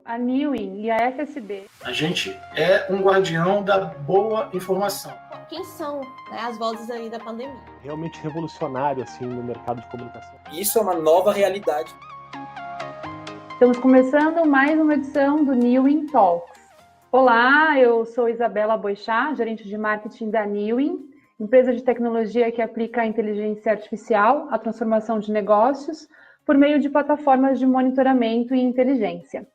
A Newin e a FSB. A gente é um guardião da boa informação. Quem são, né, as vozes aí da pandemia? Realmente revolucionário assim no mercado de comunicação. Isso é uma nova realidade. Estamos começando mais uma edição do Newin Talks. Olá, eu sou Isabela Boixá, gerente de marketing da Newin, empresa de tecnologia que aplica a inteligência artificial à transformação de negócios por meio de plataformas de monitoramento e inteligência.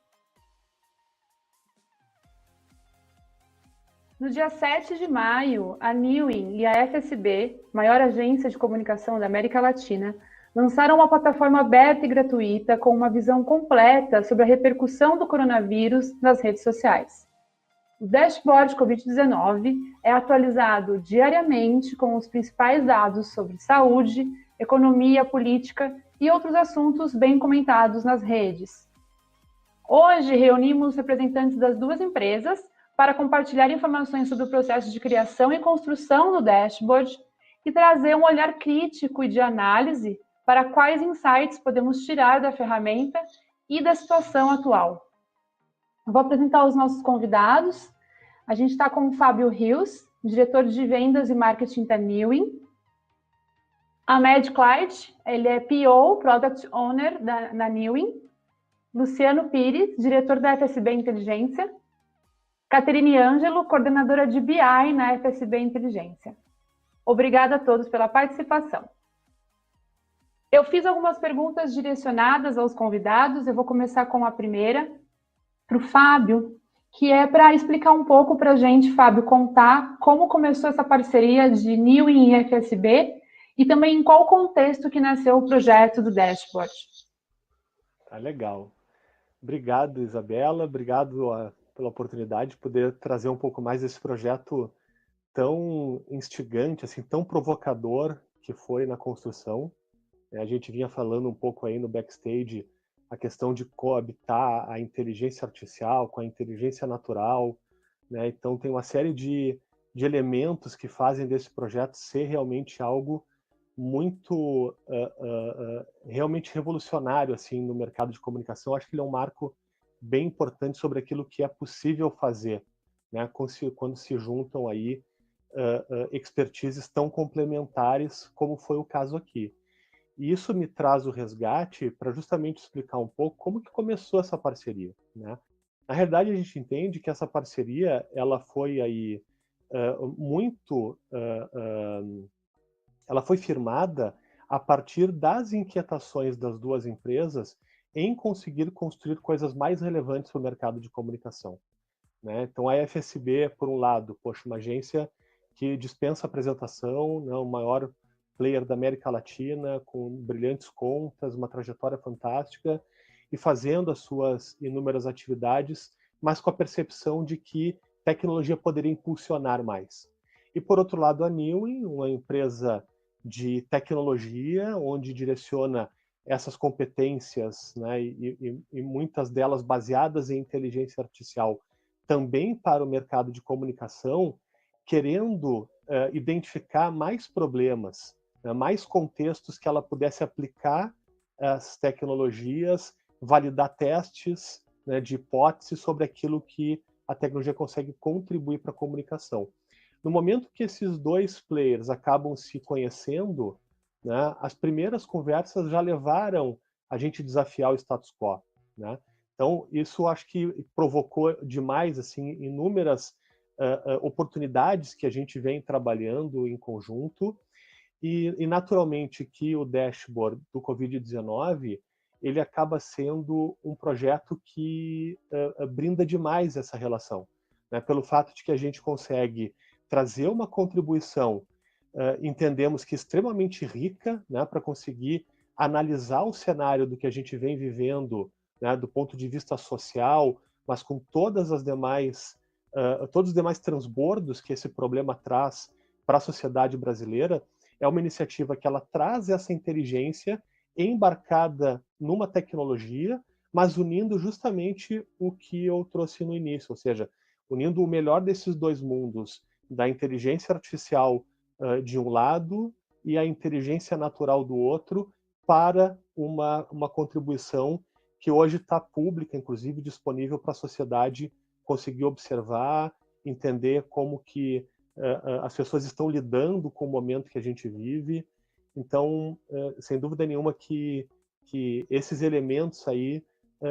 No dia 7 de maio, a Newin e a FSB, maior agência de comunicação da América Latina, lançaram uma plataforma aberta e gratuita com uma visão completa sobre a repercussão do coronavírus nas redes sociais. O dashboard Covid-19 é atualizado diariamente com os principais dados sobre saúde, economia, política e outros assuntos bem comentados nas redes. Hoje, reunimos representantes das duas empresas para compartilhar informações sobre o processo de criação e construção do dashboard e trazer um olhar crítico e de análise para quais insights podemos tirar da ferramenta e da situação atual. Eu vou apresentar os nossos convidados. A gente está com o Fábio Rios, diretor de vendas e marketing da Newin. Ahmed Clyde, ele é PO, Product Owner da Newin. Luciano Pires, diretor da FSB Inteligência. Caterine Ângelo, coordenadora de BI na FSB Inteligência. Obrigada a todos pela participação. Eu fiz algumas perguntas direcionadas aos convidados. Eu vou começar com a primeira, para o Fábio, que é para explicar um pouco para a gente, Fábio, contar como começou essa parceria de Newin e FSB e também em qual contexto que nasceu o projeto do Dashboard. Tá legal. Obrigado, Isabela. Obrigado pela oportunidade de poder trazer um pouco mais desse projeto tão instigante, assim, tão provocador que foi na construção. A gente vinha falando um pouco aí no backstage a questão de coabitar a inteligência artificial com a inteligência natural, né? Então tem uma série de elementos que fazem desse projeto ser realmente algo muito realmente revolucionário assim no mercado de comunicação. Acho que ele é um marco bem importante sobre aquilo que é possível fazer, né? Quando se juntam aí expertises tão complementares como foi o caso aqui. E isso me traz o resgate para justamente explicar um pouco como que começou essa parceria, né? Na realidade, a gente entende que essa parceria ela foi aí ela foi firmada a partir das inquietações das duas empresas em conseguir construir coisas mais relevantes para o mercado de comunicação, né? Então a FSB, por um lado, poxa, uma agência que dispensa apresentação, né, o maior player da América Latina, com brilhantes contas, uma trajetória fantástica, e fazendo as suas inúmeras atividades, mas com a percepção de que tecnologia poderia impulsionar mais. E por outro lado, a Newin, uma empresa de tecnologia, onde direciona essas competências, né, e muitas delas baseadas em inteligência artificial, também para o mercado de comunicação, querendo identificar mais problemas, né, mais contextos que ela pudesse aplicar as tecnologias, validar testes, né, de hipóteses sobre aquilo que a tecnologia consegue contribuir para a comunicação. No momento que esses dois players acabam se conhecendo, né, as primeiras conversas já levaram a gente a desafiar o status quo, né? Então, isso acho que provocou demais assim, inúmeras oportunidades que a gente vem trabalhando em conjunto e naturalmente que o dashboard do Covid-19 ele acaba sendo um projeto que brinda demais essa relação, né? Pelo fato de que a gente consegue trazer uma contribuição, entendemos que extremamente rica, né, para conseguir analisar o cenário do que a gente vem vivendo, né, do ponto de vista social, mas com todas as demais, todos os demais transbordos que esse problema traz para a sociedade brasileira. É uma iniciativa que ela traz essa inteligência embarcada numa tecnologia, mas unindo justamente o que eu trouxe no início, ou seja, unindo o melhor desses dois mundos, da inteligência artificial de um lado e a inteligência natural do outro, para uma contribuição que hoje está pública, inclusive disponível para a sociedade conseguir observar, entender como que as pessoas estão lidando com o momento que a gente vive. Então, sem dúvida nenhuma que esses elementos aí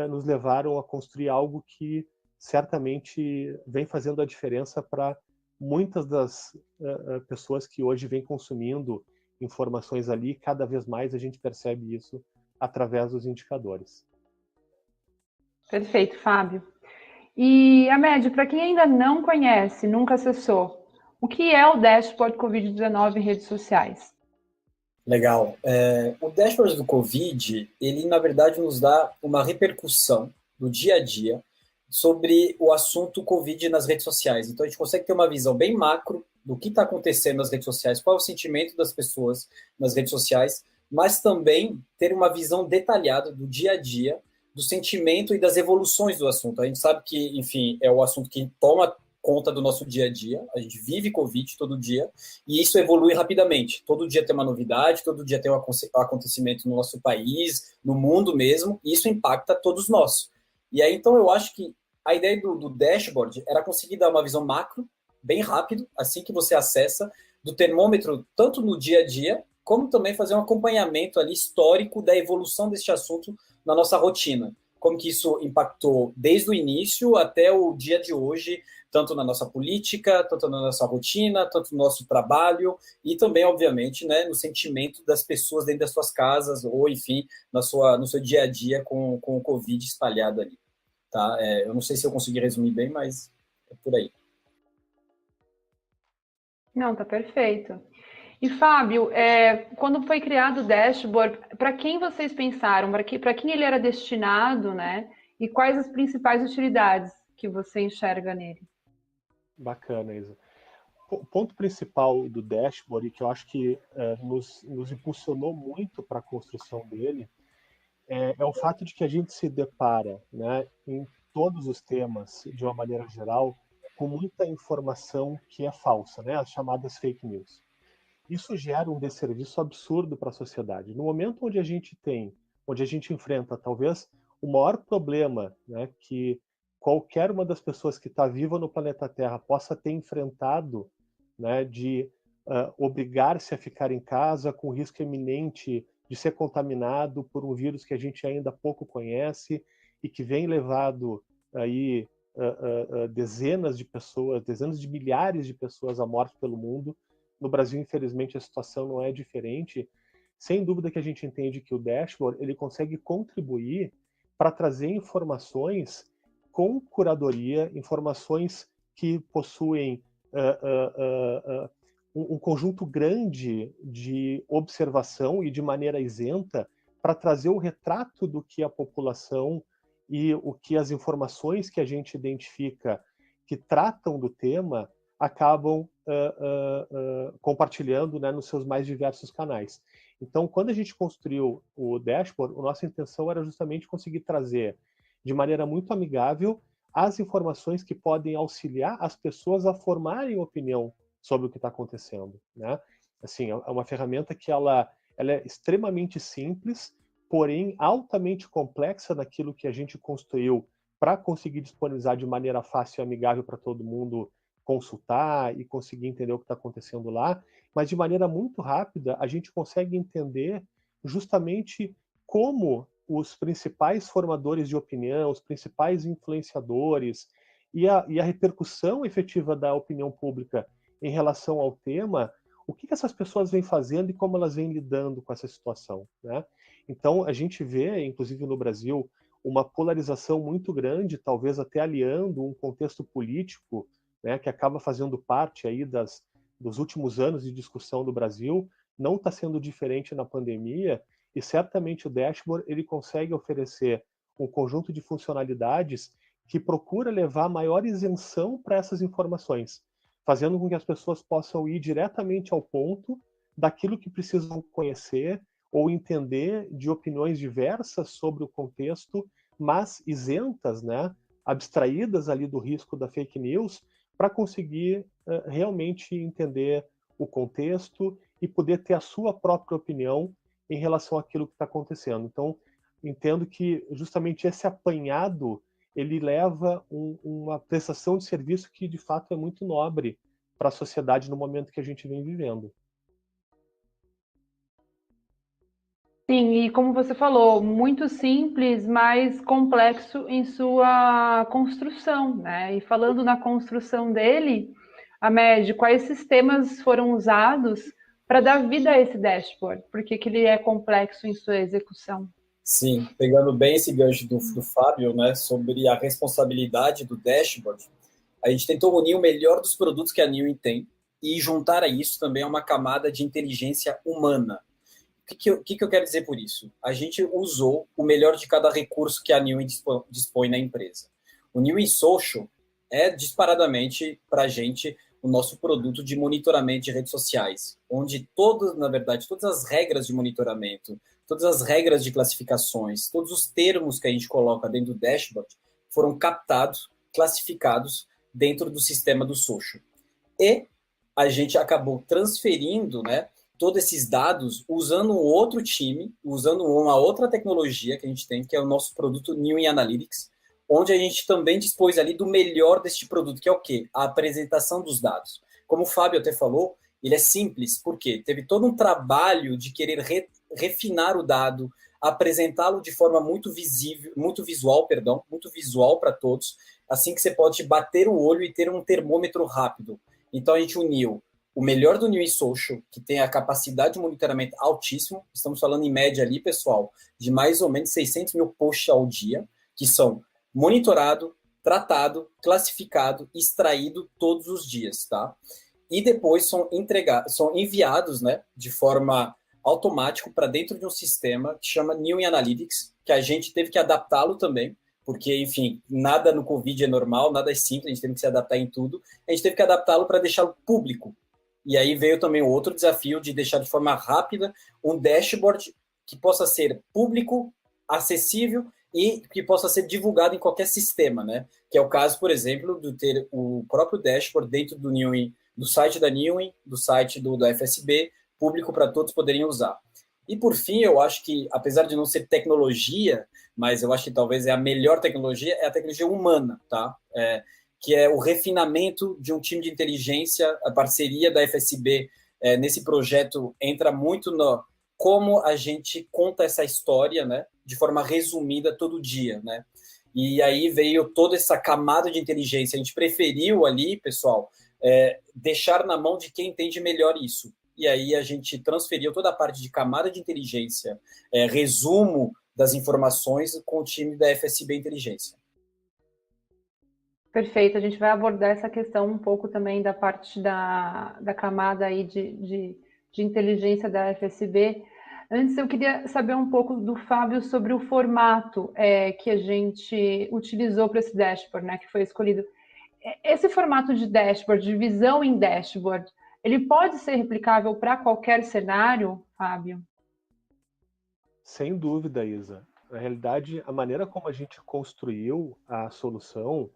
nos levaram a construir algo que certamente vem fazendo a diferença para muitas das pessoas que hoje vêm consumindo informações ali. Cada vez mais a gente percebe isso através dos indicadores. Perfeito, Fábio. E, Amédio, para quem ainda não conhece, nunca acessou, o que é o Dashboard Covid-19 em redes sociais? Legal. O dashboard do Covid, ele na verdade nos dá uma repercussão do dia a dia sobre o assunto Covid nas redes sociais. Então a gente consegue ter uma visão bem macro do que está acontecendo nas redes sociais, qual é o sentimento das pessoas nas redes sociais, mas também ter uma visão detalhada do dia a dia, do sentimento e das evoluções do assunto. A gente sabe que, enfim, é o assunto que toma conta do nosso dia a dia, a gente vive Covid todo dia, e isso evolui rapidamente. Todo dia tem uma novidade, todo dia tem um acontecimento no nosso país, no mundo mesmo, e isso impacta todos nós. E aí, então, eu acho que a ideia do dashboard era conseguir dar uma visão macro, bem rápido, assim que você acessa, do termômetro, tanto no dia a dia, como também fazer um acompanhamento ali histórico da evolução deste assunto na nossa rotina. Como que isso impactou desde o início até o dia de hoje, tanto na nossa política, tanto na nossa rotina, tanto no nosso trabalho e também, obviamente, né, no sentimento das pessoas dentro das suas casas ou, enfim, no seu dia a dia com o Covid espalhado ali. Tá? Eu não sei se eu consegui resumir bem, mas é por aí. Não, tá perfeito. E, Fábio, quando foi criado o Dashboard, para quem vocês pensaram? Para quem ele era destinado, né? E quais as principais utilidades que você enxerga nele? Bacana, Isa. O ponto principal do dashboard, que eu acho que nos impulsionou muito para a construção dele, é o fato de que a gente se depara, né, em todos os temas, de uma maneira geral, com muita informação que é falsa, né, as chamadas fake news. Isso gera um desserviço absurdo para a sociedade. No momento onde a gente enfrenta talvez o maior problema, né, que qualquer uma das pessoas que está viva no planeta Terra possa ter enfrentado, né, de obrigar-se a ficar em casa com risco iminente de ser contaminado por um vírus que a gente ainda pouco conhece e que vem levado aí dezenas de pessoas, dezenas de milhares de pessoas à morte pelo mundo. No Brasil, infelizmente, a situação não é diferente. Sem dúvida que a gente entende que o dashboard ele consegue contribuir para trazer informações com curadoria, informações que possuem um conjunto grande de observação e de maneira isenta para trazer o retrato do que a população e o que as informações que a gente identifica que tratam do tema acabam compartilhando, né, nos seus mais diversos canais. Então, quando a gente construiu o dashboard, a nossa intenção era justamente conseguir trazer de maneira muito amigável as informações que podem auxiliar as pessoas a formarem opinião sobre o que está acontecendo, né? Assim, é uma ferramenta que ela é extremamente simples, porém altamente complexa naquilo que a gente construiu para conseguir disponibilizar de maneira fácil e amigável para todo mundo consultar e conseguir entender o que está acontecendo lá, mas de maneira muito rápida a gente consegue entender justamente como os principais formadores de opinião, os principais influenciadores e a repercussão efetiva da opinião pública em relação ao tema, o que essas pessoas vêm fazendo e como elas vêm lidando com essa situação, né? Então, a gente vê, inclusive no Brasil, uma polarização muito grande, talvez até aliando um contexto político, né, que acaba fazendo parte aí dos últimos anos de discussão do Brasil, não está sendo diferente na pandemia, e certamente o dashboard ele consegue oferecer um conjunto de funcionalidades que procura levar maior isenção para essas informações, fazendo com que as pessoas possam ir diretamente ao ponto daquilo que precisam conhecer ou entender de opiniões diversas sobre o contexto, mas isentas, né, abstraídas ali do risco da fake news, para conseguir realmente entender o contexto e poder ter a sua própria opinião em relação àquilo que está acontecendo. Então, entendo que justamente esse apanhado ele leva uma prestação de serviço que de fato é muito nobre para a sociedade no momento que a gente vem vivendo. Sim, e como você falou, muito simples, mas complexo em sua construção, né? E falando na construção dele, Amed, quais sistemas foram usados para dar vida a esse dashboard? Por que que ele é complexo em sua execução? Sim, pegando bem esse gancho do Fábio, né, sobre a responsabilidade do dashboard, a gente tentou unir o melhor dos produtos que a Newin tem e juntar a isso também uma camada de inteligência humana. O que eu quero dizer por isso? A gente usou o melhor de cada recurso que a Newin dispõe na empresa. O Newin Social é disparadamente para a gente o nosso produto de monitoramento de redes sociais, onde na verdade, todas as regras de monitoramento, todas as regras de classificações, todos os termos que a gente coloca dentro do dashboard foram captados, classificados dentro do sistema do Social. E a gente acabou transferindo, né, todos esses dados usando um outro time, usando uma outra tecnologia que a gente tem, que é o nosso produto Newin Analytics, onde a gente também dispôs ali do melhor deste produto, que é o quê? A apresentação dos dados. Como o Fábio até falou, ele é simples, porque teve todo um trabalho de querer refinar o dado, apresentá-lo de forma muito visível, muito visual para todos, assim que você pode bater o olho e ter um termômetro rápido. Então a gente uniu o melhor do Newin Social, que tem a capacidade de monitoramento altíssimo, estamos falando em média ali, pessoal, de mais ou menos 600 mil posts ao dia, que são monitorado, tratado, classificado, extraído todos os dias, tá? E depois são enviados, né, de forma automática para dentro de um sistema que chama Newin Analytics, que a gente teve que adaptá-lo também, porque, enfim, nada no Covid é normal, nada é simples, a gente teve que se adaptar em tudo, a gente teve que adaptá-lo para deixá-lo público. E aí veio também o outro desafio de deixar de forma rápida um dashboard que possa ser público, acessível e que possa ser divulgado em qualquer sistema, né? Que é o caso, por exemplo, de ter o próprio dashboard dentro do Newin, do site da Newin, do site da FSB, público para todos poderem usar. E por fim, eu acho que, apesar de não ser tecnologia, mas eu acho que talvez é a melhor tecnologia, é a tecnologia humana, tá? Que é o refinamento de um time de inteligência, a parceria da FSB nesse projeto entra muito no como a gente conta essa história, né, de forma resumida todo dia, né? E aí veio toda essa camada de inteligência. A gente preferiu ali, pessoal, deixar na mão de quem entende melhor isso. E aí a gente transferiu toda a parte de camada de inteligência, resumo das informações com o time da FSB Inteligência. Perfeito, a gente vai abordar essa questão um pouco também da parte da camada aí de inteligência da FSB. Antes, eu queria saber um pouco do Fábio sobre o formato que a gente utilizou para esse dashboard, né, que foi escolhido. Esse formato de dashboard, de visão em dashboard, ele pode ser replicável para qualquer cenário, Fábio? Sem dúvida, Isa. Na realidade, a maneira como a gente construiu a solução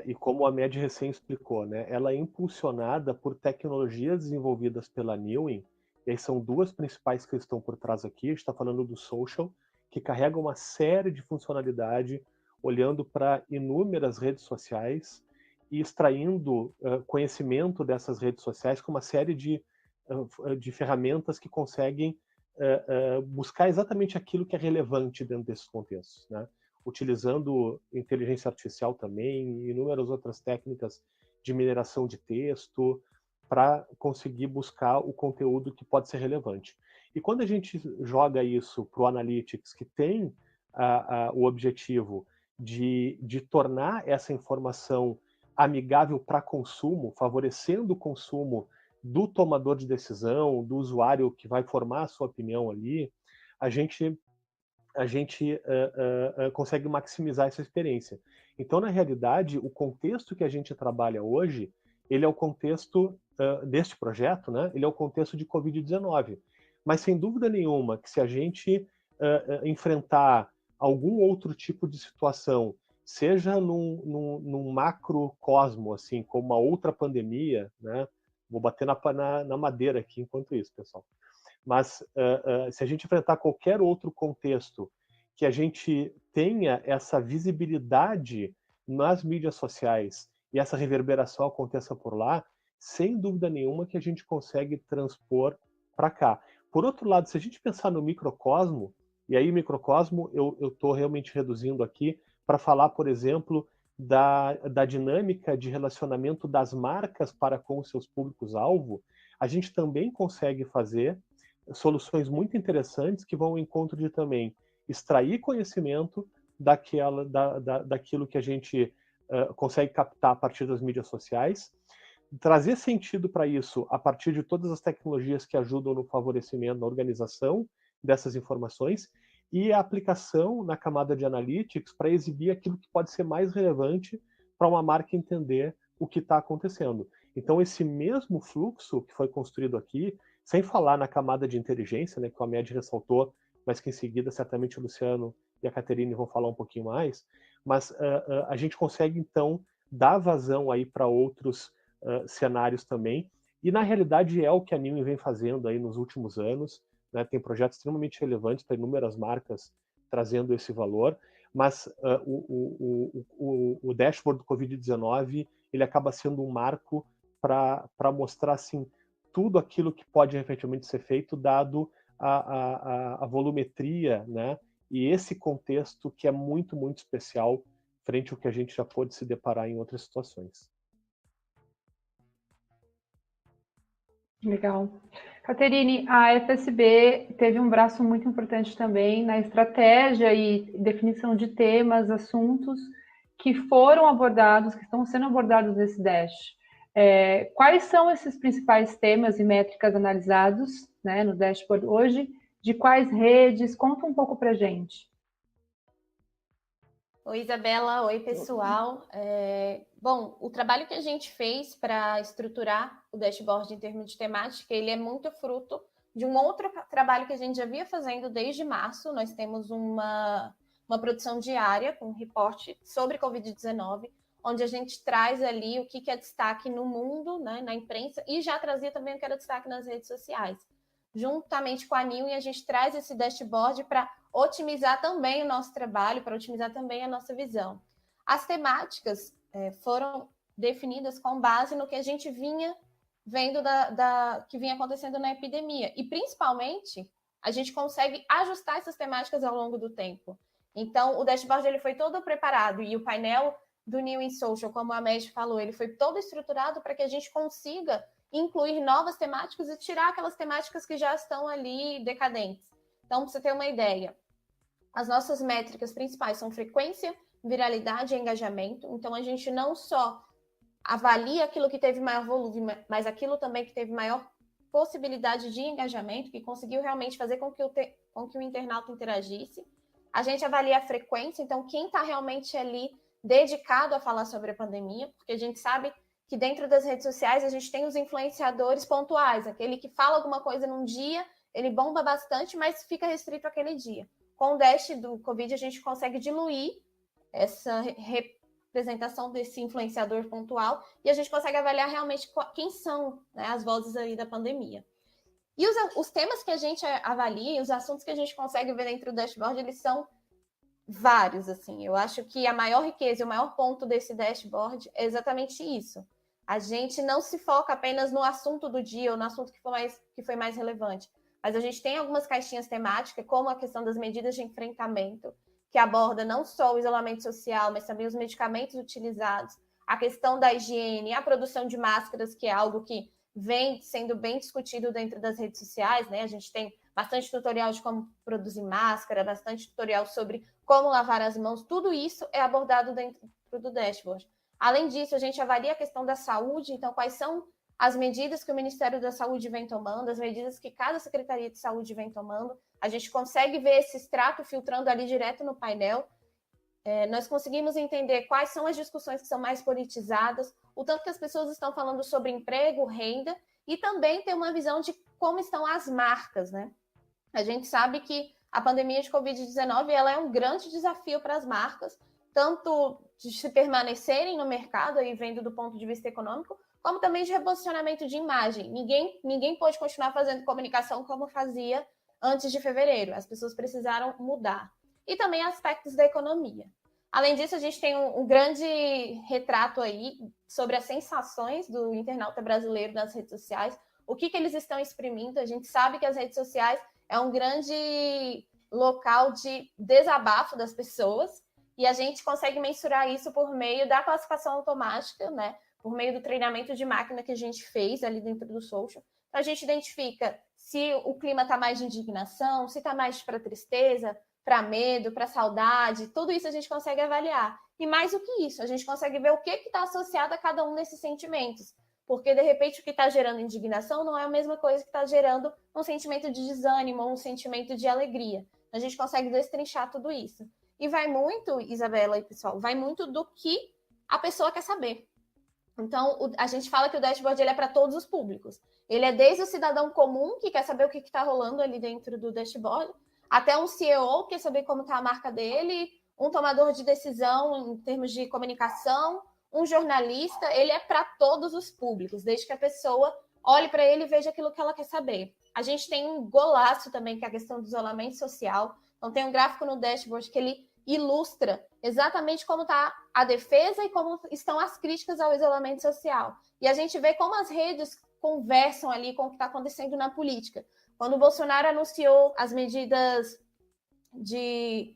e como a Med recém explicou, né, ela é impulsionada por tecnologias desenvolvidas pela Newin, e aí são duas principais que estão por trás aqui. A gente está falando do Social, que carrega uma série de funcionalidade, olhando para inúmeras redes sociais e extraindo conhecimento dessas redes sociais com uma série de ferramentas que conseguem buscar exatamente aquilo que é relevante dentro desses contextos, né? Utilizando inteligência artificial também e inúmeras outras técnicas de mineração de texto para conseguir buscar o conteúdo que pode ser relevante. E quando a gente joga isso para o Analytics, que tem o objetivo de tornar essa informação amigável para consumo, favorecendo o consumo do tomador de decisão, do usuário que vai formar a sua opinião ali, a gente consegue maximizar essa experiência. Então, na realidade, o contexto que a gente trabalha hoje, ele é o contexto deste projeto, né? Ele é o contexto de Covid-19. Mas, sem dúvida nenhuma, que se a gente enfrentar algum outro tipo de situação, seja num macrocosmo, assim, como uma outra pandemia, né? Vou bater na madeira aqui enquanto isso, pessoal. Mas se a gente enfrentar qualquer outro contexto que a gente tenha essa visibilidade nas mídias sociais e essa reverberação aconteça por lá, sem dúvida nenhuma que a gente consegue transpor para cá. Por outro lado, se a gente pensar no microcosmo, e aí microcosmo eu estou realmente reduzindo aqui para falar, por exemplo, da dinâmica de relacionamento das marcas para com os seus públicos-alvo, a gente também consegue fazer soluções muito interessantes que vão ao encontro de também extrair conhecimento daquilo que a gente consegue captar a partir das mídias sociais, trazer sentido para isso a partir de todas as tecnologias que ajudam no favorecimento, na organização dessas informações e a aplicação na camada de analytics para exibir aquilo que pode ser mais relevante para uma marca entender o que está acontecendo. Então, esse mesmo fluxo que foi construído aqui, sem falar na camada de inteligência, né, que o Ahmed ressaltou, mas que em seguida certamente o Luciano e a Caterine vão falar um pouquinho mais, mas a gente consegue, então, dar vazão aí para outros cenários também, e na realidade é o que a Newin vem fazendo aí nos últimos anos, né? Tem projetos extremamente relevantes para inúmeras marcas trazendo esse valor, mas o dashboard do Covid-19 ele acaba sendo um marco para mostrar assim, tudo aquilo que pode efetivamente ser feito, dado a volumetria, né? E esse contexto que é muito, muito especial frente ao que a gente já pôde se deparar em outras situações. Legal. Caterine, a FSB teve um braço muito importante também na estratégia e definição de temas, assuntos que foram abordados, que estão sendo abordados nesse Dash. Quais são esses principais temas e métricas analisados, né, no dashboard hoje? De quais redes? Conta um pouco para a gente. Oi, Isabela. Oi, pessoal. Bom, o trabalho que a gente fez para estruturar o dashboard em termos de temática, ele é muito fruto de um outro trabalho que a gente já vinha fazendo desde março. Nós temos uma produção diária com um reporte sobre Covid-19, onde a gente traz ali o que é destaque no mundo, né, na imprensa, e já trazia também o que era destaque nas redes sociais. Juntamente com a Newin, a gente traz esse dashboard para otimizar também o nosso trabalho, para otimizar também a nossa visão. As temáticas foram definidas com base no que a gente vinha vendo que vinha acontecendo na epidemia. E, principalmente, a gente consegue ajustar essas temáticas ao longo do tempo. Então, o dashboard ele foi todo preparado e o painel do Newin Social, como a Ahmed falou, ele foi todo estruturado para que a gente consiga incluir novas temáticas e tirar aquelas temáticas que já estão ali decadentes. Então, para você ter uma ideia, as nossas métricas principais são frequência, viralidade e engajamento. Então, a gente não só avalia aquilo que teve maior volume, mas aquilo também que teve maior possibilidade de engajamento, que conseguiu realmente fazer com que o internauta interagisse. A gente avalia a frequência, então quem está realmente ali dedicado a falar sobre a pandemia, porque a gente sabe que dentro das redes sociais a gente tem os influenciadores pontuais, aquele que fala alguma coisa num dia, ele bomba bastante, mas fica restrito àquele dia. Com o Dash do Covid, a gente consegue diluir essa representação desse influenciador pontual e a gente consegue avaliar realmente quem são, né, as vozes ali da pandemia. E os temas que a gente avalia, os assuntos que a gente consegue ver dentro do dashboard, eles são vários, assim. Eu acho que a maior riqueza e o maior ponto desse dashboard é exatamente isso. A gente não se foca apenas no assunto do dia ou no assunto que foi mais relevante, mas a gente tem algumas caixinhas temáticas, como a questão das medidas de enfrentamento, que aborda não só o isolamento social, mas também os medicamentos utilizados, a questão da higiene, a produção de máscaras, que é algo que vem sendo bem discutido dentro das redes sociais, né? A gente tem bastante tutorial de como produzir máscara, bastante tutorial sobre como lavar as mãos, tudo isso é abordado dentro do dashboard. Além disso, a gente avalia a questão da saúde, então quais são as medidas que o Ministério da Saúde vem tomando, as medidas que cada Secretaria de Saúde vem tomando. A gente consegue ver esse extrato filtrando ali direto no painel. Nós conseguimos entender quais são as discussões que são mais politizadas, o tanto que as pessoas estão falando sobre emprego, renda, e também ter uma visão de como estão as marcas, né? A gente sabe que a pandemia de Covid-19 ela é um grande desafio para as marcas, tanto de se permanecerem no mercado, aí vendo do ponto de vista econômico, como também de reposicionamento de imagem. Ninguém pôde continuar fazendo comunicação como fazia antes de fevereiro. As pessoas precisaram mudar. e também aspectos da economia. Além disso, a gente tem um grande retrato aí sobre as sensações do internauta brasileiro nas redes sociais, o que eles estão exprimindo. A gente sabe que as redes sociais é um grande local de desabafo das pessoas, e a gente consegue mensurar isso por meio da classificação automática, né? Por meio do treinamento de máquina que a gente fez ali dentro do social. Então, a gente identifica se o clima está mais de indignação, se está mais para tristeza, para medo, para saudade, tudo isso a gente consegue avaliar. E mais do que isso, a gente consegue ver o que está associado a cada um desses sentimentos. Porque, de repente, o que está gerando indignação não é a mesma coisa que está gerando um sentimento de desânimo, um sentimento de alegria. A gente consegue destrinchar tudo isso. E vai muito, Isabela e pessoal, vai muito do que a pessoa quer saber. Então, a gente fala que o dashboard ele é para todos os públicos. Ele é desde o cidadão comum, que quer saber o que está rolando ali dentro do dashboard, até um CEO, que quer saber como está a marca dele, um tomador de decisão em termos de comunicação, um jornalista. Ele é para todos os públicos, desde que a pessoa olhe para ele e veja aquilo que ela quer saber. A gente tem um golaço também, que é a questão do isolamento social. Então, tem um gráfico no dashboard que ele ilustra exatamente como está a defesa e como estão as críticas ao isolamento social. E a gente vê como as redes conversam ali com o que está acontecendo na política. Quando o Bolsonaro anunciou as medidas de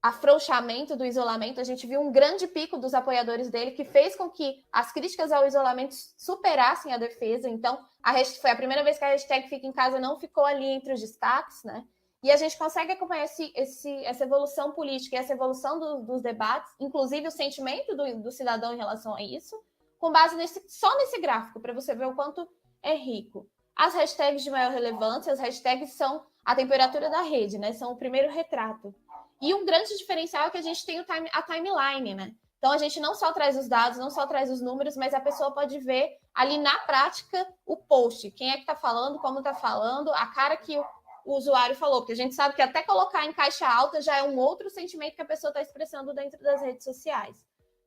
afrouxamento do isolamento, a gente viu um grande pico dos apoiadores dele, que fez com que as críticas ao isolamento superassem a defesa. Então, foi a primeira vez que a hashtag Fica em Casa não ficou ali entre os destaques, né? E a gente consegue acompanhar essa evolução política e essa evolução dos debates, inclusive o sentimento do cidadão em relação a isso, com base só nesse gráfico, para você ver o quanto é rico. As hashtags de maior relevância, as hashtags são a temperatura da rede, né? São o primeiro retrato. E um grande diferencial é que a gente tem a timeline, né? Então, a gente não só traz os dados, não só traz os números, mas a pessoa pode ver ali na prática o post. Quem é que está falando, como está falando, a cara que o usuário falou. Porque a gente sabe que até colocar em caixa alta já é um outro sentimento que a pessoa está expressando dentro das redes sociais.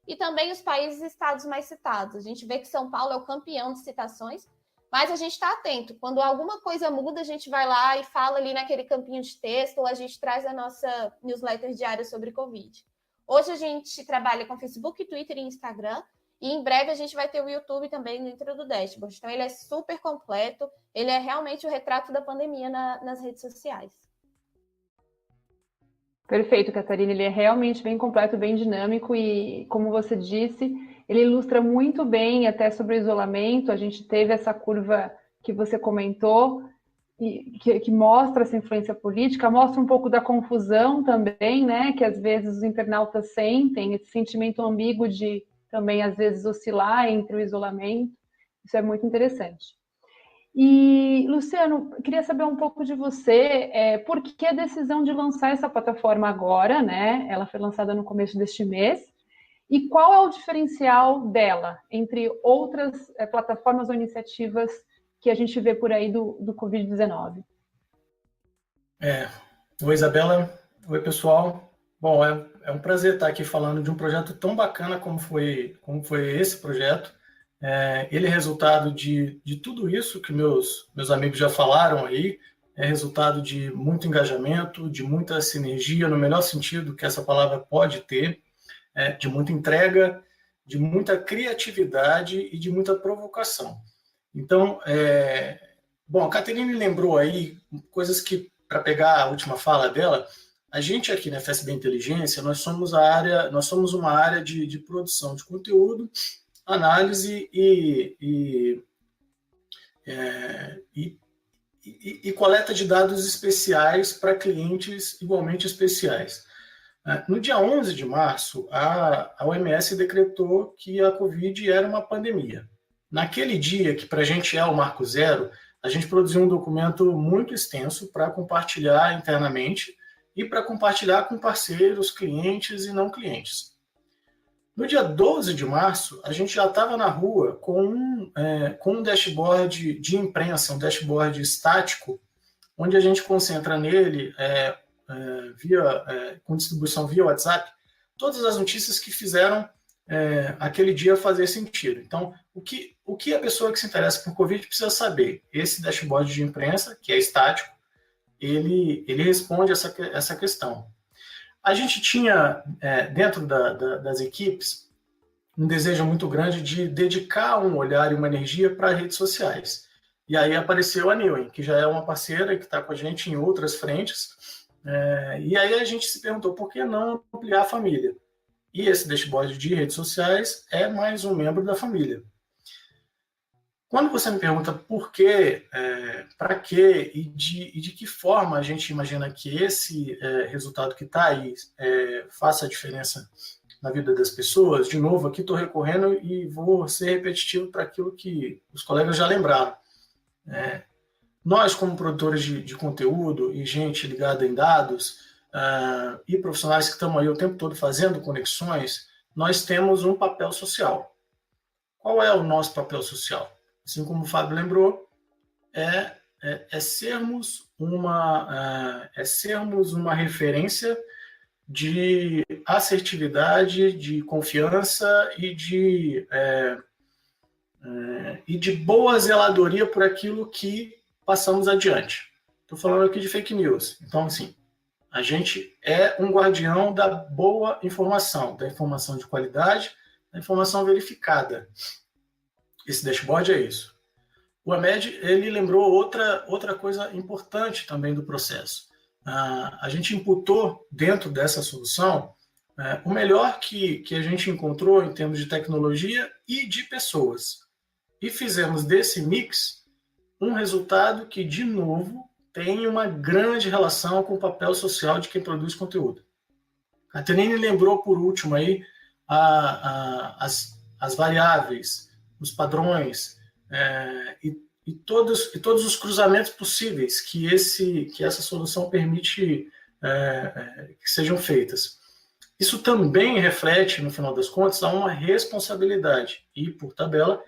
E também os países e estados mais citados. A gente vê que São Paulo é o campeão de citações, mas a gente está atento. Quando alguma coisa muda, a gente vai lá e fala ali naquele campinho de texto, ou a gente traz a nossa newsletter diária sobre Covid. Hoje a gente trabalha com Facebook, Twitter e Instagram, e em breve a gente vai ter o YouTube também dentro do dashboard. Então ele é super completo, ele é realmente o retrato da pandemia nas redes sociais. Perfeito, Catarina. Ele é realmente bem completo, bem dinâmico e, como você disse, ele ilustra muito bem até sobre o isolamento. A gente teve essa curva que você comentou, que mostra essa influência política, mostra um pouco da confusão também, né? Que às vezes os internautas sentem, esse sentimento ambíguo de também às vezes oscilar entre o isolamento. Isso é muito interessante. E, Luciano, queria saber um pouco de você, por que a decisão de lançar essa plataforma agora, né? Ela foi lançada no começo deste mês. E qual é o diferencial dela entre outras plataformas ou iniciativas que a gente vê por aí do Covid-19? Oi, Isabela. Oi, pessoal. Bom, é um prazer estar aqui falando de um projeto tão bacana como foi esse projeto. Ele é resultado de tudo isso que meus amigos já falaram aí, é resultado de muito engajamento, de muita sinergia, no melhor sentido que essa palavra pode ter, de muita entrega, de muita criatividade e de muita provocação. Então, a Caterine lembrou aí coisas que, para pegar a última fala dela, a gente aqui na FSB Inteligência, nós somos uma área de produção de conteúdo, análise e coleta de dados especiais para clientes igualmente especiais. No dia 11 de março, a OMS decretou que a Covid era uma pandemia. Naquele dia, que para a gente é o marco zero, a gente produziu um documento muito extenso para compartilhar internamente e para compartilhar com parceiros, clientes e não clientes. No dia 12 de março, a gente já estava na rua com um dashboard de imprensa, um dashboard estático, onde a gente concentra nele, com distribuição via WhatsApp, todas as notícias que fizeram aquele dia fazer sentido. Então, o que a pessoa que se interessa por Covid precisa saber? Esse dashboard de imprensa, que é estático, ele responde essa questão. A gente tinha, dentro das equipes, um desejo muito grande de dedicar um olhar e uma energia para redes sociais. E aí apareceu a Neowin, que já é uma parceira que está com a gente em outras frentes. E aí a gente se perguntou por que não ampliar a família. E esse dashboard de redes sociais é mais um membro da família. Quando você me pergunta por quê, para quê e de que forma a gente imagina que esse resultado que está aí faça a diferença na vida das pessoas, de novo, aqui estou recorrendo e vou ser repetitivo para aquilo que os colegas já lembraram. Nós, como produtores de conteúdo e gente ligada em dados, e profissionais que estamos aí o tempo todo fazendo conexões, nós temos um papel social. Qual é o nosso papel social? Assim como o Fábio lembrou, sermos uma referência de assertividade, de confiança e de boa zeladoria por aquilo que passamos adiante. Estou falando aqui de fake news. Então, assim, a gente é um guardião da boa informação, da informação de qualidade, da informação verificada. Esse dashboard é isso. O Ahmed, ele lembrou outra coisa importante também do processo. A gente imputou dentro dessa solução o melhor que a gente encontrou em termos de tecnologia e de pessoas. E fizemos desse mix um resultado que, de novo, tem uma grande relação com o papel social de quem produz conteúdo. A Caterine lembrou, por último, aí, as variáveis, os padrões e todos os cruzamentos possíveis que essa solução permite que sejam feitas. Isso também reflete, no final das contas, a uma responsabilidade e, por tabela,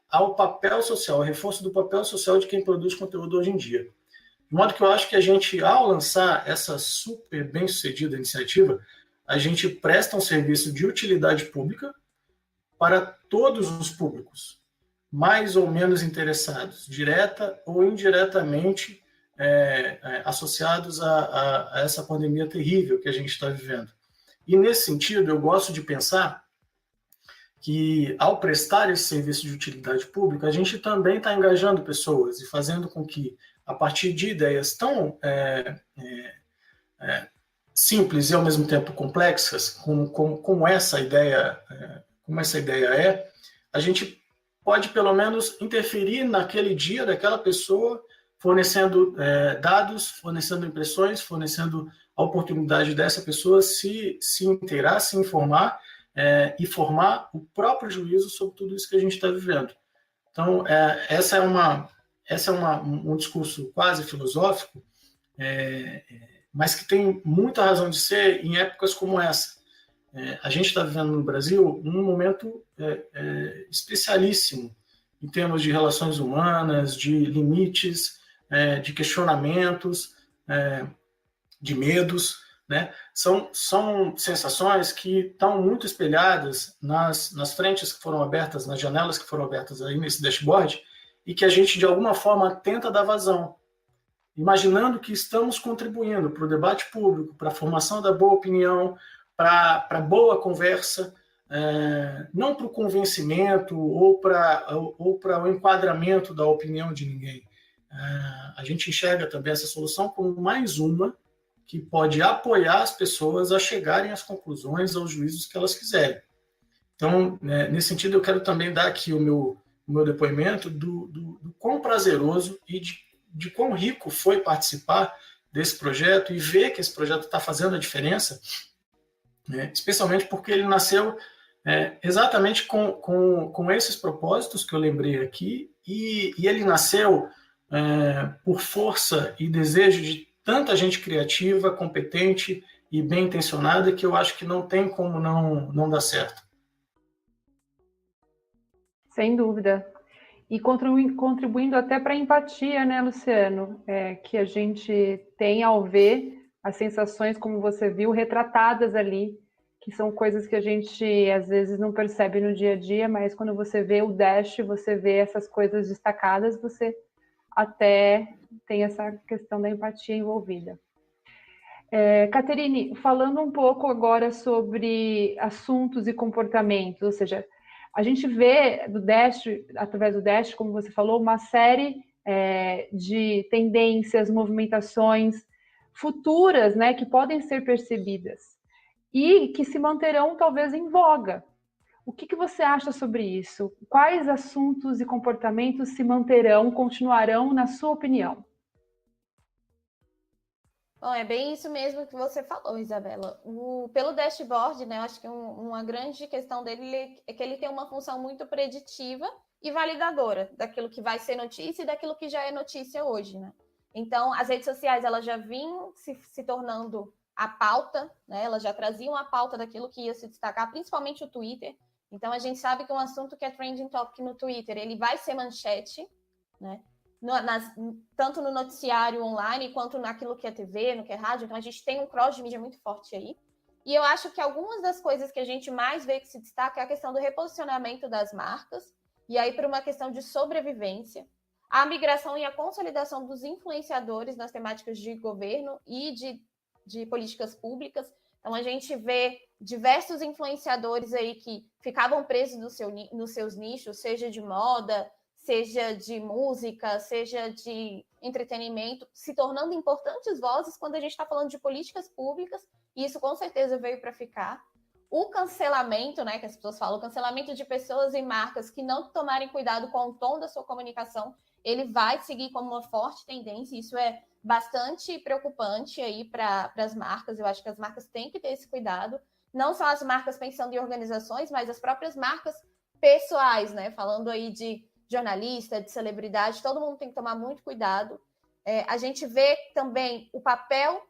ao papel social, ao reforço do papel social de quem produz conteúdo hoje em dia. De modo que eu acho que a gente, ao lançar essa super bem-sucedida iniciativa, a gente presta um serviço de utilidade pública para todos os públicos, mais ou menos interessados, direta ou indiretamente associados a essa pandemia terrível que a gente está vivendo. E, nesse sentido, eu gosto de pensar que, ao prestar esse serviço de utilidade pública, a gente também está engajando pessoas e fazendo com que, a partir de ideias tão simples e, ao mesmo tempo, complexas, como essa ideia a gente pode, pelo menos, interferir naquele dia daquela pessoa, fornecendo dados, fornecendo impressões, fornecendo a oportunidade dessa pessoa se inteirar, se informar e formar o próprio juízo sobre tudo isso que a gente está vivendo. Então, essa é um discurso quase filosófico, mas que tem muita razão de ser em épocas como essa. A gente está vivendo no Brasil um momento especialíssimo em termos de relações humanas, de limites, de questionamentos, de medos, né? São sensações que estão muito espelhadas nas frentes que foram abertas, nas janelas que foram abertas aí nesse dashboard, e que a gente, de alguma forma, tenta dar vazão, imaginando que estamos contribuindo para o debate público, para a formação da boa opinião, para a boa conversa, não para o convencimento ou para o enquadramento da opinião de ninguém. A gente enxerga também essa solução como mais uma que pode apoiar as pessoas a chegarem às conclusões, aos juízos que elas quiserem. Então, nesse sentido, eu quero também dar aqui o meu depoimento do quão prazeroso e de quão rico foi participar desse projeto e ver que esse projeto está fazendo a diferença, especialmente porque ele nasceu exatamente com esses propósitos que eu lembrei aqui, e ele nasceu por força e desejo de tanta gente criativa, competente e bem intencionada, que eu acho que não tem como não dar certo. Sem dúvida. E contribuindo até para a empatia, né, Luciano? Que a gente tem ao ver as sensações, como você viu, retratadas ali, que são coisas que a gente às vezes não percebe no dia a dia, mas quando você vê o Dash, você vê essas coisas destacadas, você até tem essa questão da empatia envolvida. Caterine, falando um pouco agora sobre assuntos e comportamentos, ou seja, a gente vê do Dash, através do Dash, como você falou, uma série de tendências, movimentações futuras, né, que podem ser percebidas e que se manterão talvez em voga. O que você acha sobre isso? Quais assuntos e comportamentos se manterão, continuarão, na sua opinião? Bom, é bem isso mesmo que você falou, Isabela. Pelo dashboard, né, eu acho que uma grande questão dele é que ele tem uma função muito preditiva e validadora daquilo que vai ser notícia e daquilo que já é notícia hoje, né? Então, as redes sociais, elas já vinham se tornando a pauta, né? Elas já traziam a pauta daquilo que ia se destacar, principalmente o Twitter. Então, a gente sabe que um assunto que é trending topic no Twitter, ele vai ser manchete, né? Tanto no noticiário online quanto naquilo que é TV, no que é rádio. Então, a gente tem um cross de mídia muito forte aí. E eu acho que algumas das coisas que a gente mais vê que se destaca é a questão do reposicionamento das marcas, e aí por uma questão de sobrevivência, a migração e a consolidação dos influenciadores nas temáticas de governo e de políticas públicas. Então, a gente vê diversos influenciadores aí que ficavam presos nos seus nichos, seja de moda, seja de música, seja de entretenimento, se tornando importantes vozes quando a gente está falando de políticas públicas, e isso com certeza veio para ficar. O cancelamento, né, que as pessoas falam, o cancelamento de pessoas e marcas que não tomarem cuidado com o tom da sua comunicação, ele vai seguir como uma forte tendência, isso é bastante preocupante aí para as marcas. Eu acho que as marcas têm que ter esse cuidado, não só as marcas pensando em organizações, mas as próprias marcas pessoais, né, falando aí de jornalista, de celebridade, todo mundo tem que tomar muito cuidado. A gente vê também o papel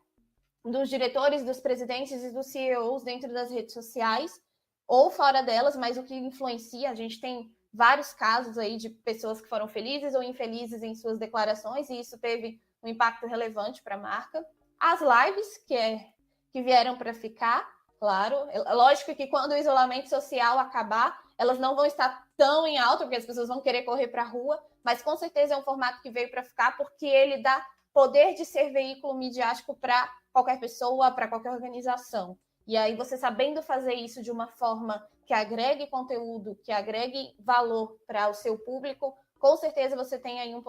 dos diretores, dos presidentes e dos CEOs dentro das redes sociais, ou fora delas, mas o que influencia, a gente tem vários casos aí de pessoas que foram felizes ou infelizes em suas declarações, e isso teve um impacto relevante para a marca. As lives, que vieram para ficar, claro. É lógico que quando o isolamento social acabar, elas não vão estar tão em alta, porque as pessoas vão querer correr para a rua, mas com certeza é um formato que veio para ficar, porque ele dá poder de ser veículo midiático para qualquer pessoa, para qualquer organização. E aí você sabendo fazer isso de uma forma que agregue conteúdo, que agregue valor para o seu público, com certeza você tem aí uma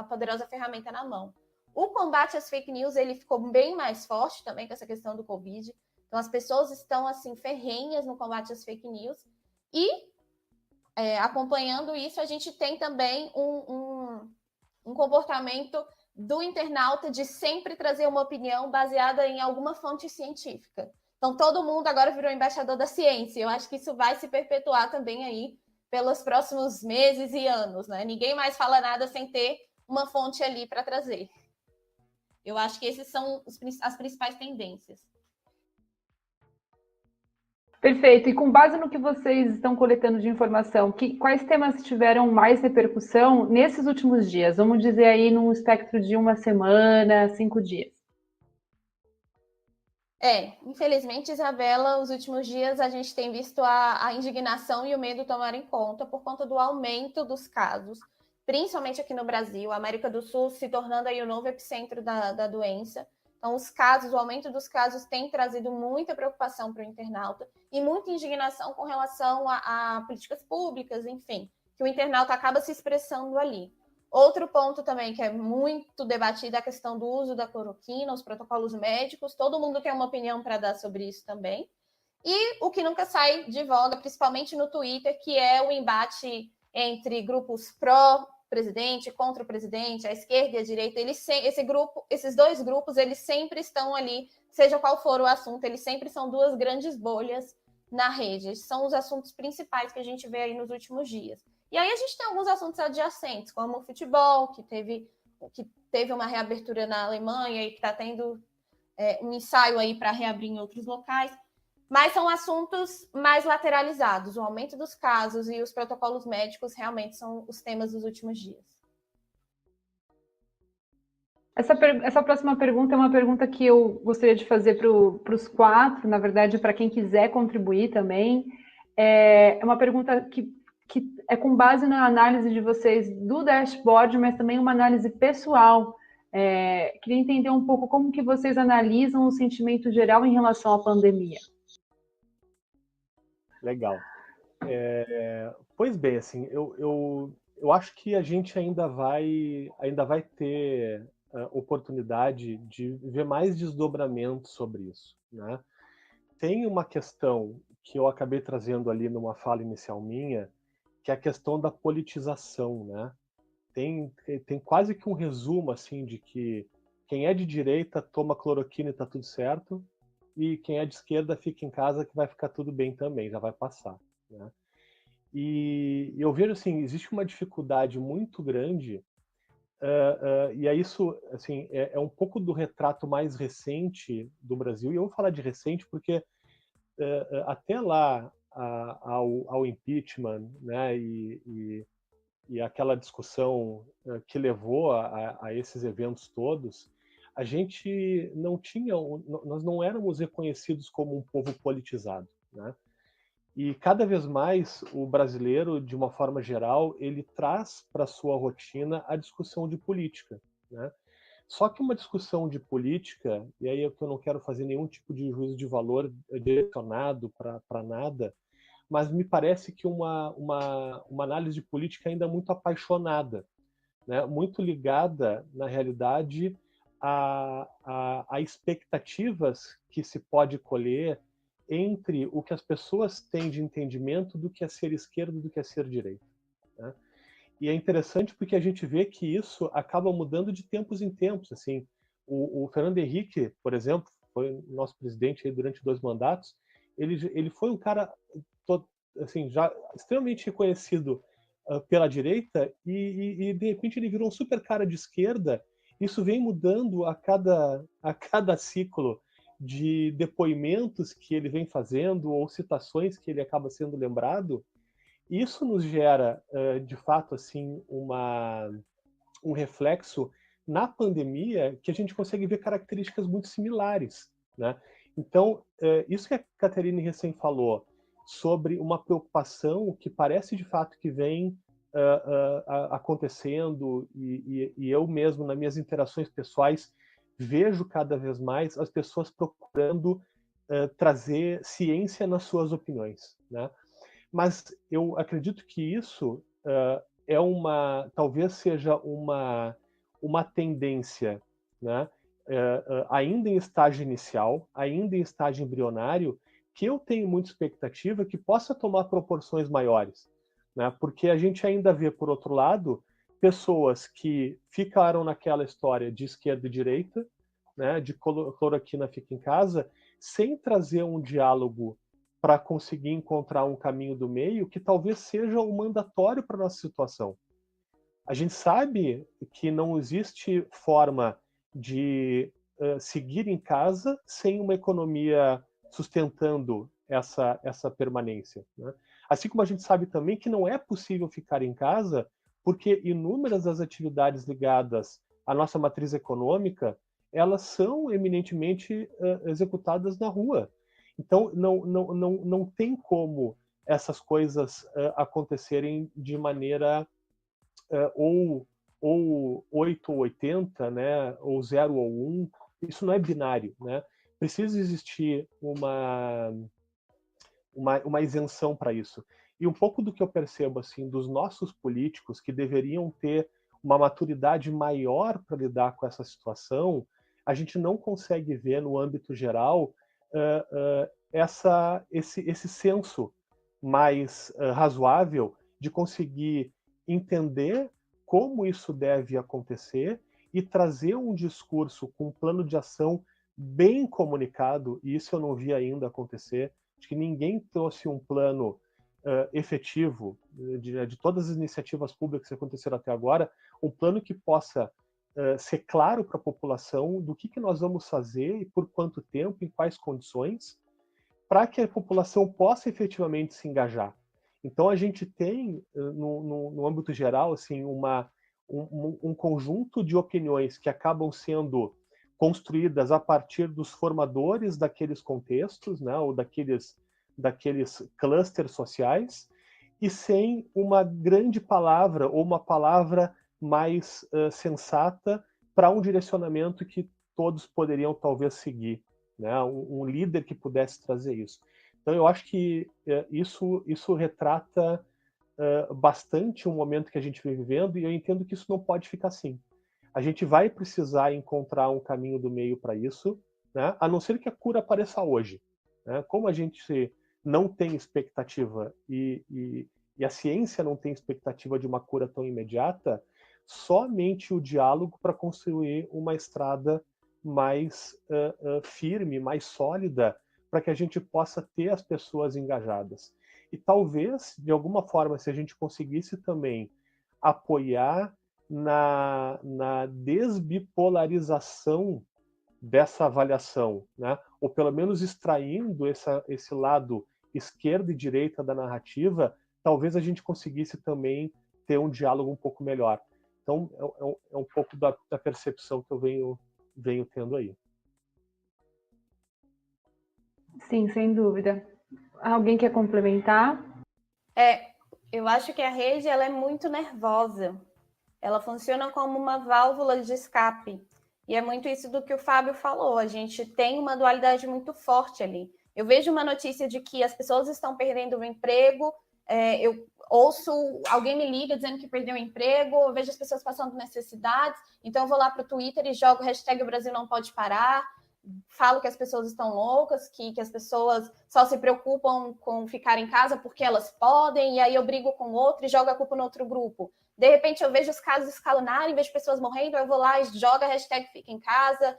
poderosa ferramenta na mão. O combate às fake news, ele ficou bem mais forte também com essa questão do Covid. Então, as pessoas estão, assim, ferrenhas no combate às fake news. E, acompanhando isso, a gente tem também um comportamento do internauta de sempre trazer uma opinião baseada em alguma fonte científica. Então, todo mundo agora virou embaixador da ciência. Eu acho que isso vai se perpetuar também aí pelos próximos meses e anos, né? Ninguém mais fala nada sem ter uma fonte ali para trazer. Eu acho que esses são as principais tendências. Perfeito. E com base no que vocês estão coletando de informação, quais temas tiveram mais repercussão nesses últimos dias? Vamos dizer aí num espectro de uma semana, 5 dias. Infelizmente, Isabela, os últimos dias a gente tem visto a indignação e o medo tomarem conta por conta do aumento dos casos, principalmente aqui no Brasil, a América do Sul se tornando aí o novo epicentro da doença. Então, o aumento dos casos tem trazido muita preocupação para o internauta e muita indignação com relação a políticas públicas, enfim, que o internauta acaba se expressando ali. Outro ponto também que é muito debatido é a questão do uso da cloroquina, os protocolos médicos, todo mundo tem uma opinião para dar sobre isso também. E o que nunca sai de voga, principalmente no Twitter, que é o embate entre grupos pró-presidente, contra o presidente, a esquerda e a direita. Esses dois grupos, eles sempre estão ali, seja qual for o assunto, eles sempre são duas grandes bolhas na rede. Esses são os assuntos principais que a gente vê aí nos últimos dias. E aí a gente tem alguns assuntos adjacentes, como o futebol, que teve uma reabertura na Alemanha e que está tendo um ensaio aí para reabrir em outros locais. Mas são assuntos mais lateralizados. O aumento dos casos e os protocolos médicos realmente são os temas dos últimos dias. Essa próxima pergunta é uma pergunta que eu gostaria de fazer para os 4, na verdade, para quem quiser contribuir também. É uma pergunta que é com base na análise de vocês do dashboard, mas também uma análise pessoal Queria entender um pouco como que vocês analisam o sentimento geral em relação à pandemia. Legal. Pois bem, assim, eu acho que a gente ainda vai ter oportunidade de ver mais desdobramentos sobre isso, né? Tem uma questão que eu acabei trazendo ali numa fala inicial minha, que é a questão da politização, né? Tem quase que um resumo assim de que quem é de direita toma cloroquina e tá tudo certo, e quem é de esquerda fica em casa que vai ficar tudo bem também, já vai passar, né? E eu vejo assim, existe uma dificuldade muito grande, e é isso, assim, é um pouco do retrato mais recente do Brasil, e eu vou falar de recente porque até lá ao impeachment, né, e aquela discussão que levou a esses eventos todos, a gente não tinha, nós não éramos reconhecidos como um povo politizado, né? E cada vez mais o brasileiro, de uma forma geral, ele traz para sua rotina a discussão de política, né? Só que uma discussão de política, e aí é que eu não quero fazer nenhum tipo de juízo de valor direcionado para nada, mas me parece que uma análise de política ainda muito apaixonada, né? Muito ligada, na realidade, a expectativas que se pode colher entre o que as pessoas têm de entendimento do que é ser esquerda e do que é ser direita, né? E é interessante porque a gente vê que isso acaba mudando de tempos em tempos. Assim, o Fernando Henrique, por exemplo, foi nosso presidente aí durante 2 mandatos. Ele foi um cara assim, já extremamente reconhecido pela direita e de repente ele virou um super cara de esquerda. Isso vem mudando a cada ciclo de depoimentos que ele vem fazendo ou citações que ele acaba sendo lembrado. Isso nos gera, de fato, assim, um reflexo na pandemia que a gente consegue ver características muito similares, né? Então, isso que a Caterine recém falou sobre uma preocupação que parece de fato que vem acontecendo e eu mesmo, nas minhas interações pessoais, vejo cada vez mais as pessoas procurando trazer ciência nas suas opiniões, né? Mas eu acredito que isso talvez seja uma tendência, né? Ainda em estágio inicial, ainda em estágio embrionário, que eu tenho muita expectativa que possa tomar proporções maiores, né? Porque a gente ainda vê, por outro lado, pessoas que ficaram naquela história de esquerda e direita, né? De cloroquina fica em casa, sem trazer um diálogo para conseguir encontrar um caminho do meio que talvez seja o mandatório para a nossa situação. A gente sabe que não existe forma de seguir em casa sem uma economia sustentando essa permanência, né? Assim como a gente sabe também que não é possível ficar em casa porque inúmeras das atividades ligadas à nossa matriz econômica, elas são eminentemente executadas na rua. Então, não tem como essas coisas acontecerem de maneira ou 8 ou 80, né, ou 0 ou 1. Isso não é binário, né? Precisa existir uma isenção para isso. E um pouco do que eu percebo assim dos nossos políticos que deveriam ter uma maturidade maior para lidar com essa situação, a gente não consegue ver no âmbito geral esse senso mais razoável de conseguir entender como isso deve acontecer e trazer um discurso com um plano de ação bem comunicado, e isso eu não vi ainda acontecer. Acho que ninguém trouxe um plano efetivo de todas as iniciativas públicas que aconteceram até agora, um plano que possa ser claro para a população do que nós vamos fazer e por quanto tempo, em quais condições, para que a população possa efetivamente se engajar. Então a gente tem, no âmbito geral, assim, um conjunto de opiniões que acabam sendo construídas a partir dos formadores daqueles contextos, né, ou daqueles clusters sociais, e sem uma grande palavra ou uma palavra mais sensata para um direcionamento que todos poderiam talvez seguir, né? Um líder que pudesse trazer isso. Então eu acho que isso retrata bastante o momento que a gente vem vivendo, e eu entendo que isso não pode ficar assim. A gente vai precisar encontrar um caminho do meio para isso, né? A não ser que a cura apareça hoje, né? Como a gente não tem expectativa e a ciência não tem expectativa de uma cura tão imediata, somente o diálogo para construir uma estrada mais firme, mais sólida, para que a gente possa ter as pessoas engajadas. E talvez, de alguma forma, se a gente conseguisse também apoiar na desbipolarização dessa avaliação, né? Ou pelo menos extraindo esse lado esquerda e direita da narrativa, talvez a gente conseguisse também ter um diálogo um pouco melhor. Então, é um pouco da percepção que eu venho tendo aí. Sim, sem dúvida. Alguém quer complementar? Eu acho que a rede ela é muito nervosa. Ela funciona como uma válvula de escape. E é muito isso do que o Fábio falou. A gente tem uma dualidade muito forte ali. Eu vejo uma notícia de que as pessoas estão perdendo o emprego, eu ouço, alguém me liga dizendo que perdeu o emprego, eu vejo as pessoas passando necessidades, então eu vou lá para o Twitter e jogo hashtag o Brasil não pode parar, falo que as pessoas estão loucas, que as pessoas só se preocupam com ficar em casa porque elas podem, e aí eu brigo com outro e jogo a culpa no outro grupo. De repente eu vejo os casos escalonarem, vejo pessoas morrendo, eu vou lá e jogo a hashtag fica em casa,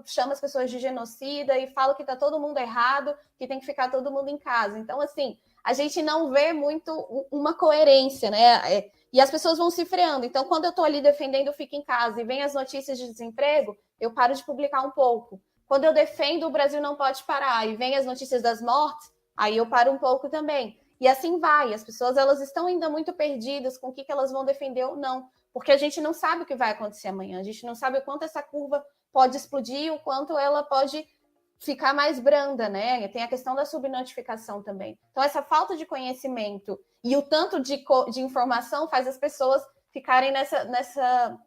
chamo as pessoas de genocida e falo que tá todo mundo errado, que tem que ficar todo mundo em casa. Então, assim, a gente não vê muito uma coerência, né? E as pessoas vão se freando. Então, quando eu estou ali defendendo o fica em casa e vem as notícias de desemprego, eu paro de publicar um pouco. Quando eu defendo o Brasil não pode parar e vem as notícias das mortes, aí eu paro um pouco também. E assim vai. As pessoas elas estão ainda muito perdidas com o que elas vão defender ou não, porque a gente não sabe o que vai acontecer amanhã. A gente não sabe o quanto essa curva pode explodir, o quanto ela pode ficar mais branda, né? Tem a questão da subnotificação também. Então, essa falta de conhecimento e o tanto de informação faz as pessoas ficarem nessa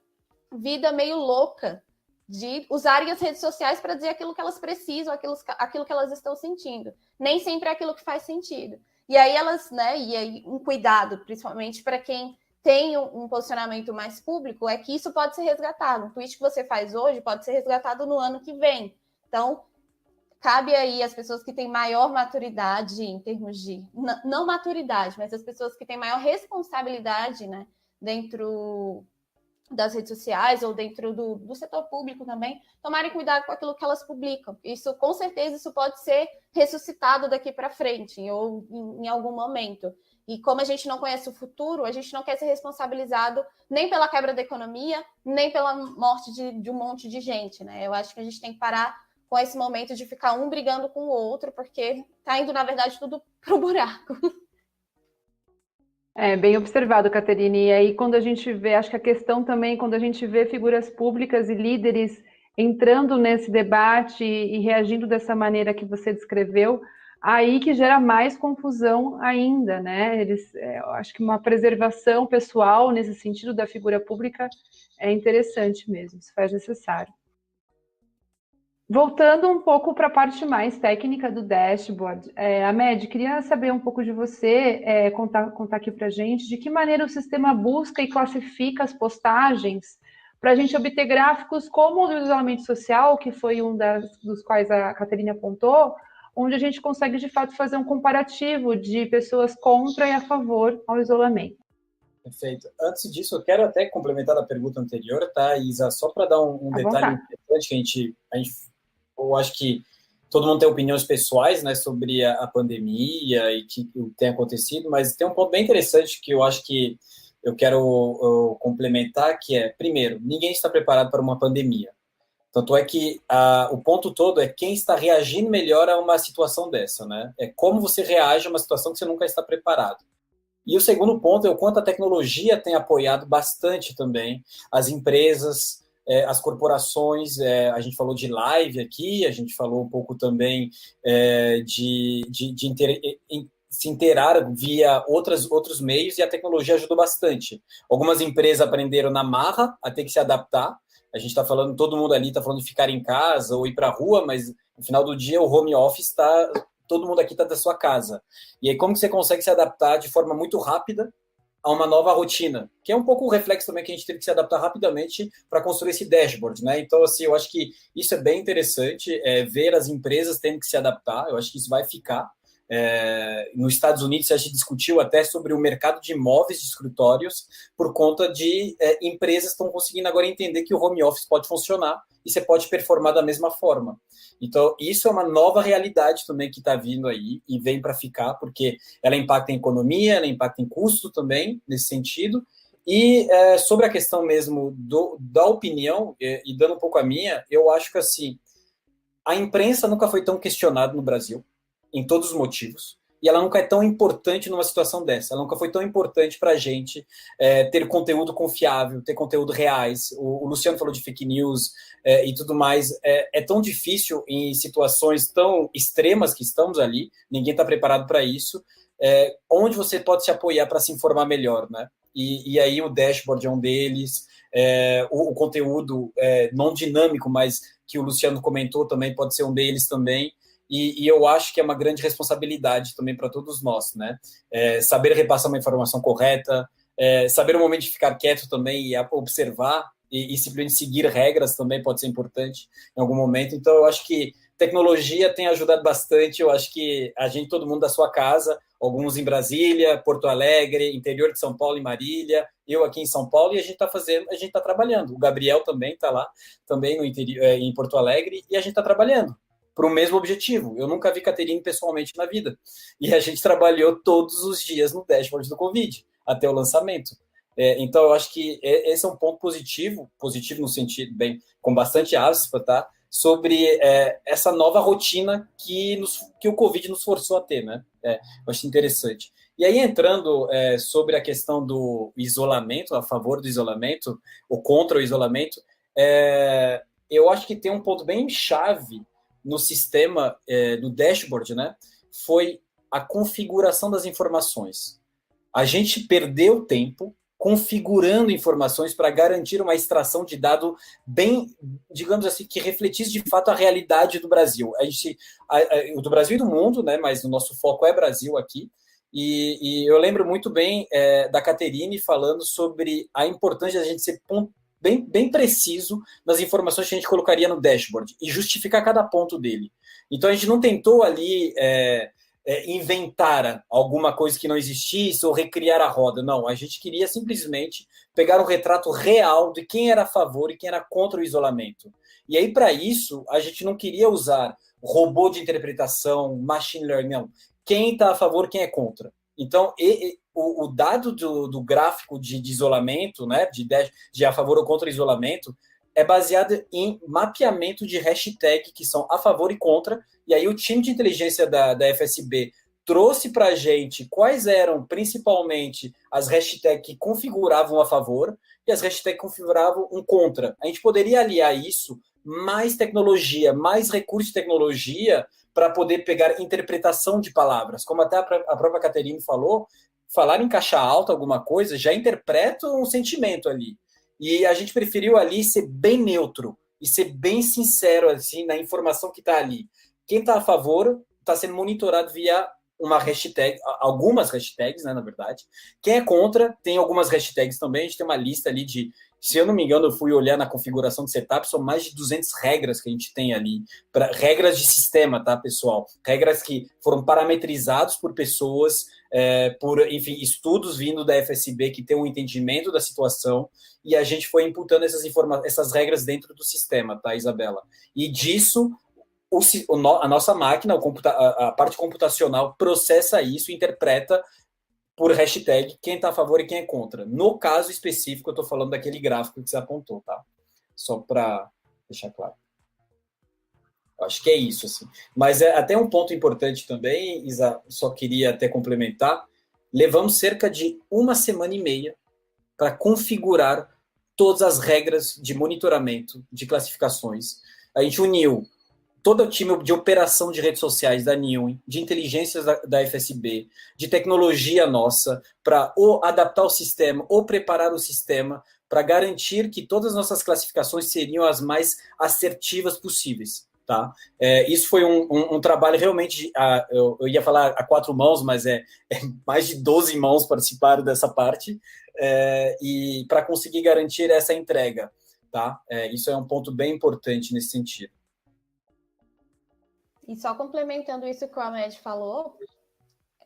vida meio louca de usarem as redes sociais para dizer aquilo que elas precisam, aquilo que elas estão sentindo. Nem sempre é aquilo que faz sentido. E aí elas, né? E aí um cuidado, principalmente para quem tem um posicionamento mais público, é que isso pode ser resgatado. Um tweet que você faz hoje pode ser resgatado no ano que vem. Então, cabe aí às pessoas que têm maior maturidade em termos de... Não maturidade, mas as pessoas que têm maior responsabilidade, né, dentro das redes sociais ou dentro do setor público também, tomarem cuidado com aquilo que elas publicam. Isso, com certeza, isso pode ser ressuscitado daqui para frente ou em algum momento. E como a gente não conhece o futuro, a gente não quer ser responsabilizado nem pela quebra da economia, nem pela morte de um monte de gente, né? Eu acho que a gente tem que parar com esse momento de ficar um brigando com o outro, porque tá indo, na verdade, tudo pro buraco. Bem observado, Caterine. E aí, quando a gente vê, acho que a questão também, quando a gente vê figuras públicas e líderes entrando nesse debate e reagindo dessa maneira que você descreveu, aí que gera mais confusão ainda, né? Eu acho que uma preservação pessoal nesse sentido da figura pública é interessante mesmo, se faz necessário. Voltando um pouco para a parte mais técnica do dashboard, Amed, queria saber um pouco de você, contar aqui para a gente de que maneira o sistema busca e classifica as postagens para a gente obter gráficos como o do isolamento social, que foi um dos quais a Caterine apontou, onde a gente consegue, de fato, fazer um comparativo de pessoas contra e a favor ao isolamento. Perfeito. Antes disso, eu quero até complementar a pergunta anterior, tá, Isa? Só para dar um detalhe importante que a gente eu acho que todo mundo tem opiniões pessoais, né, sobre a pandemia e o que tem acontecido, mas tem um ponto bem interessante que eu acho que eu quero complementar, que é, primeiro, ninguém está preparado para uma pandemia. Tanto é que o ponto todo é quem está reagindo melhor a uma situação dessa, né? É como você reage a uma situação que você nunca está preparado. E o segundo ponto é o quanto a tecnologia tem apoiado bastante também as empresas, as corporações. A gente falou de live aqui, a gente falou um pouco também de se interar via outros meios, e a tecnologia ajudou bastante. Algumas empresas aprenderam na marra a ter que se adaptar. A gente está falando, todo mundo ali está falando de ficar em casa ou ir para a rua, mas no final do dia o home office está, todo mundo aqui está da sua casa. E aí como que você consegue se adaptar de forma muito rápida a uma nova rotina? Que é um pouco o reflexo também que a gente teve que se adaptar rapidamente para construir esse dashboard, né? Então, assim, eu acho que isso é bem interessante, ver as empresas tendo que se adaptar, eu acho que isso vai ficar. Nos Estados Unidos, a gente discutiu até sobre o mercado de imóveis de escritórios por conta de empresas que estão conseguindo agora entender que o home office pode funcionar e você pode performar da mesma forma. Então, isso é uma nova realidade também que está vindo aí e vem para ficar, porque ela impacta em economia, ela impacta em custo também, nesse sentido. E sobre a questão mesmo da opinião, e dando um pouco a minha, eu acho que assim, a imprensa nunca foi tão questionada no Brasil, em todos os motivos, e ela nunca é tão importante numa situação dessa, ela nunca foi tão importante para a gente ter conteúdo confiável, ter conteúdo reais. O Luciano falou de fake news e tudo mais, é tão difícil em situações tão extremas que estamos ali, ninguém está preparado para isso, onde você pode se apoiar para se informar melhor, né? E aí o dashboard é um deles, o conteúdo não dinâmico, mas que o Luciano comentou também pode ser um deles também. E eu acho que é uma grande responsabilidade também para todos nós, né? Saber repassar uma informação correta, saber o momento de ficar quieto também e observar e simplesmente seguir regras também pode ser importante em algum momento. Então, eu acho que tecnologia tem ajudado bastante. Eu acho que todo mundo da sua casa, alguns em Brasília, Porto Alegre, interior de São Paulo e Marília, eu aqui em São Paulo, e a gente está trabalhando. O Gabriel também está lá, também no interior, em Porto Alegre, e a gente está trabalhando para o mesmo objetivo. Eu nunca vi Caterine pessoalmente na vida. E a gente trabalhou todos os dias no dashboard do Covid, até o lançamento. Então, eu acho que esse é um ponto positivo no sentido, bem, com bastante aspa, tá? Sobre essa nova rotina que o Covid nos forçou a ter, né? Eu acho interessante. E aí, entrando sobre a questão do isolamento, a favor do isolamento, ou contra o isolamento, eu acho que tem um ponto bem chave no sistema do dashboard, né, foi a configuração das informações. A gente perdeu tempo configurando informações para garantir uma extração de dado bem, digamos assim, que refletisse de fato a realidade do Brasil. Do Brasil e do mundo, né, mas o nosso foco é Brasil aqui. E eu lembro muito bem da Caterine falando sobre a importância da gente ser bem preciso nas informações que a gente colocaria no dashboard e justificar cada ponto dele. Então, a gente não tentou ali inventar alguma coisa que não existisse ou recriar a roda. Não, a gente queria simplesmente pegar um retrato real de quem era a favor e quem era contra o isolamento. E aí, para isso, a gente não queria usar robô de interpretação, machine learning, não. Quem está a favor, quem é contra. Então, o dado do gráfico de isolamento, né, de a favor ou contra o isolamento, é baseado em mapeamento de hashtag que são a favor e contra, e aí o time de inteligência da FSB trouxe para a gente quais eram principalmente as hashtags que configuravam a favor e as hashtags que configuravam um contra. A gente poderia aliar isso, mais tecnologia, mais recurso de tecnologia, para poder pegar interpretação de palavras. Como até a própria Caterine falou, falar em caixa alta alguma coisa já interpreta um sentimento ali. E a gente preferiu ali ser bem neutro e ser bem sincero assim, na informação que está ali. Quem está a favor está sendo monitorado via uma hashtag, algumas hashtags, né, na verdade. Quem é contra tem algumas hashtags também. A gente tem uma lista ali de, se eu não me engano, eu fui olhar na configuração de setup, são mais de 200 regras que a gente tem ali, regras de sistema, tá, pessoal? Regras que foram parametrizadas por pessoas, por, enfim, estudos vindo da FSB que tem um entendimento da situação, e a gente foi imputando essas regras dentro do sistema, tá, Isabela? E disso, a nossa máquina, a parte computacional, processa isso, interpreta por hashtag quem está a favor e quem é contra. No caso específico, eu estou falando daquele gráfico que você apontou, tá? Só para deixar claro. Eu acho que é isso, assim. Mas até um ponto importante também, Isa, só queria até complementar, levamos cerca de 1 semana e meia para configurar todas as regras de monitoramento, de classificações. A gente uniu todo o time de operação de redes sociais da Neowin, de inteligências da FSB, de tecnologia nossa, para ou adaptar o sistema ou preparar o sistema para garantir que todas as nossas classificações seriam as mais assertivas possíveis. Tá? Isso foi um trabalho realmente, eu ia falar a 4 mãos, mas mais de 12 mãos participaram dessa parte, e para conseguir garantir essa entrega. Tá? Isso é um ponto bem importante nesse sentido. E só complementando isso que o Ahmed falou,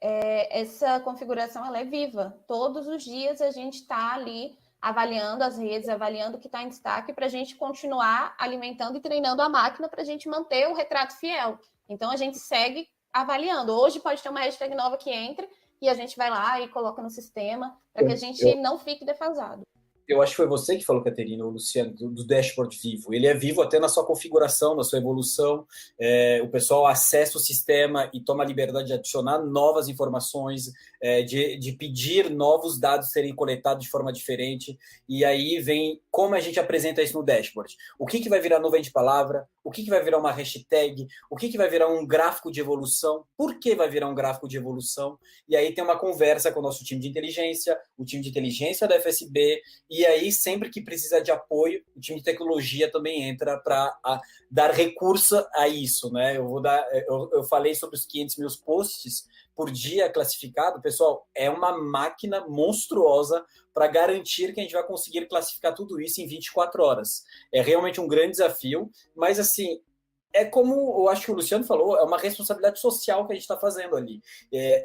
essa configuração ela é viva. Todos os dias a gente está ali avaliando as redes, avaliando o que está em destaque para a gente continuar alimentando e treinando a máquina para a gente manter o retrato fiel. Então, a gente segue avaliando. Hoje pode ter uma hashtag nova que entre e a gente vai lá e coloca no sistema para que a gente não fique defasado. Eu acho que foi você que falou, Caterina, o Luciano, do dashboard vivo. Ele é vivo até na sua configuração, na sua evolução. O pessoal acessa o sistema e toma a liberdade de adicionar novas informações, de pedir novos dados serem coletados de forma diferente. E aí vem como a gente apresenta isso no dashboard. O que vai virar nuvem de palavra? O que vai virar uma hashtag? O que vai virar um gráfico de evolução? Por que vai virar um gráfico de evolução? E aí tem uma conversa com o nosso time de inteligência, o time de inteligência da FSB, e aí sempre que precisa de apoio, o time de tecnologia também entra para dar recurso a isso, né? Eu falei sobre os 500 mil posts por dia classificado. Pessoal, é uma máquina monstruosa para garantir que a gente vai conseguir classificar tudo isso em 24 horas. É realmente um grande desafio, mas assim, é como eu acho que o Luciano falou, é uma responsabilidade social que a gente está fazendo ali.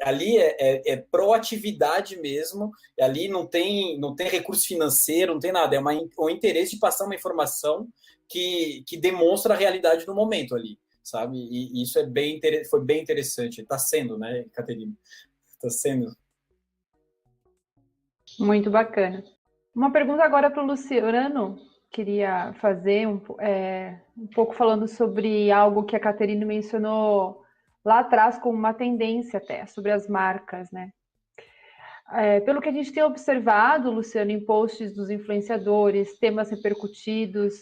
Ali é proatividade mesmo, ali não tem recurso financeiro, não tem nada, o interesse de passar uma informação que demonstra a realidade do momento ali, sabe? E isso foi bem interessante. Está sendo, né, Caterina? Está sendo. Muito bacana. Uma pergunta agora para o Luciano. Queria fazer um pouco falando sobre algo que a Caterina mencionou lá atrás como uma tendência até, sobre as marcas, né? Pelo que a gente tem observado, Luciano, em posts dos influenciadores, temas repercutidos,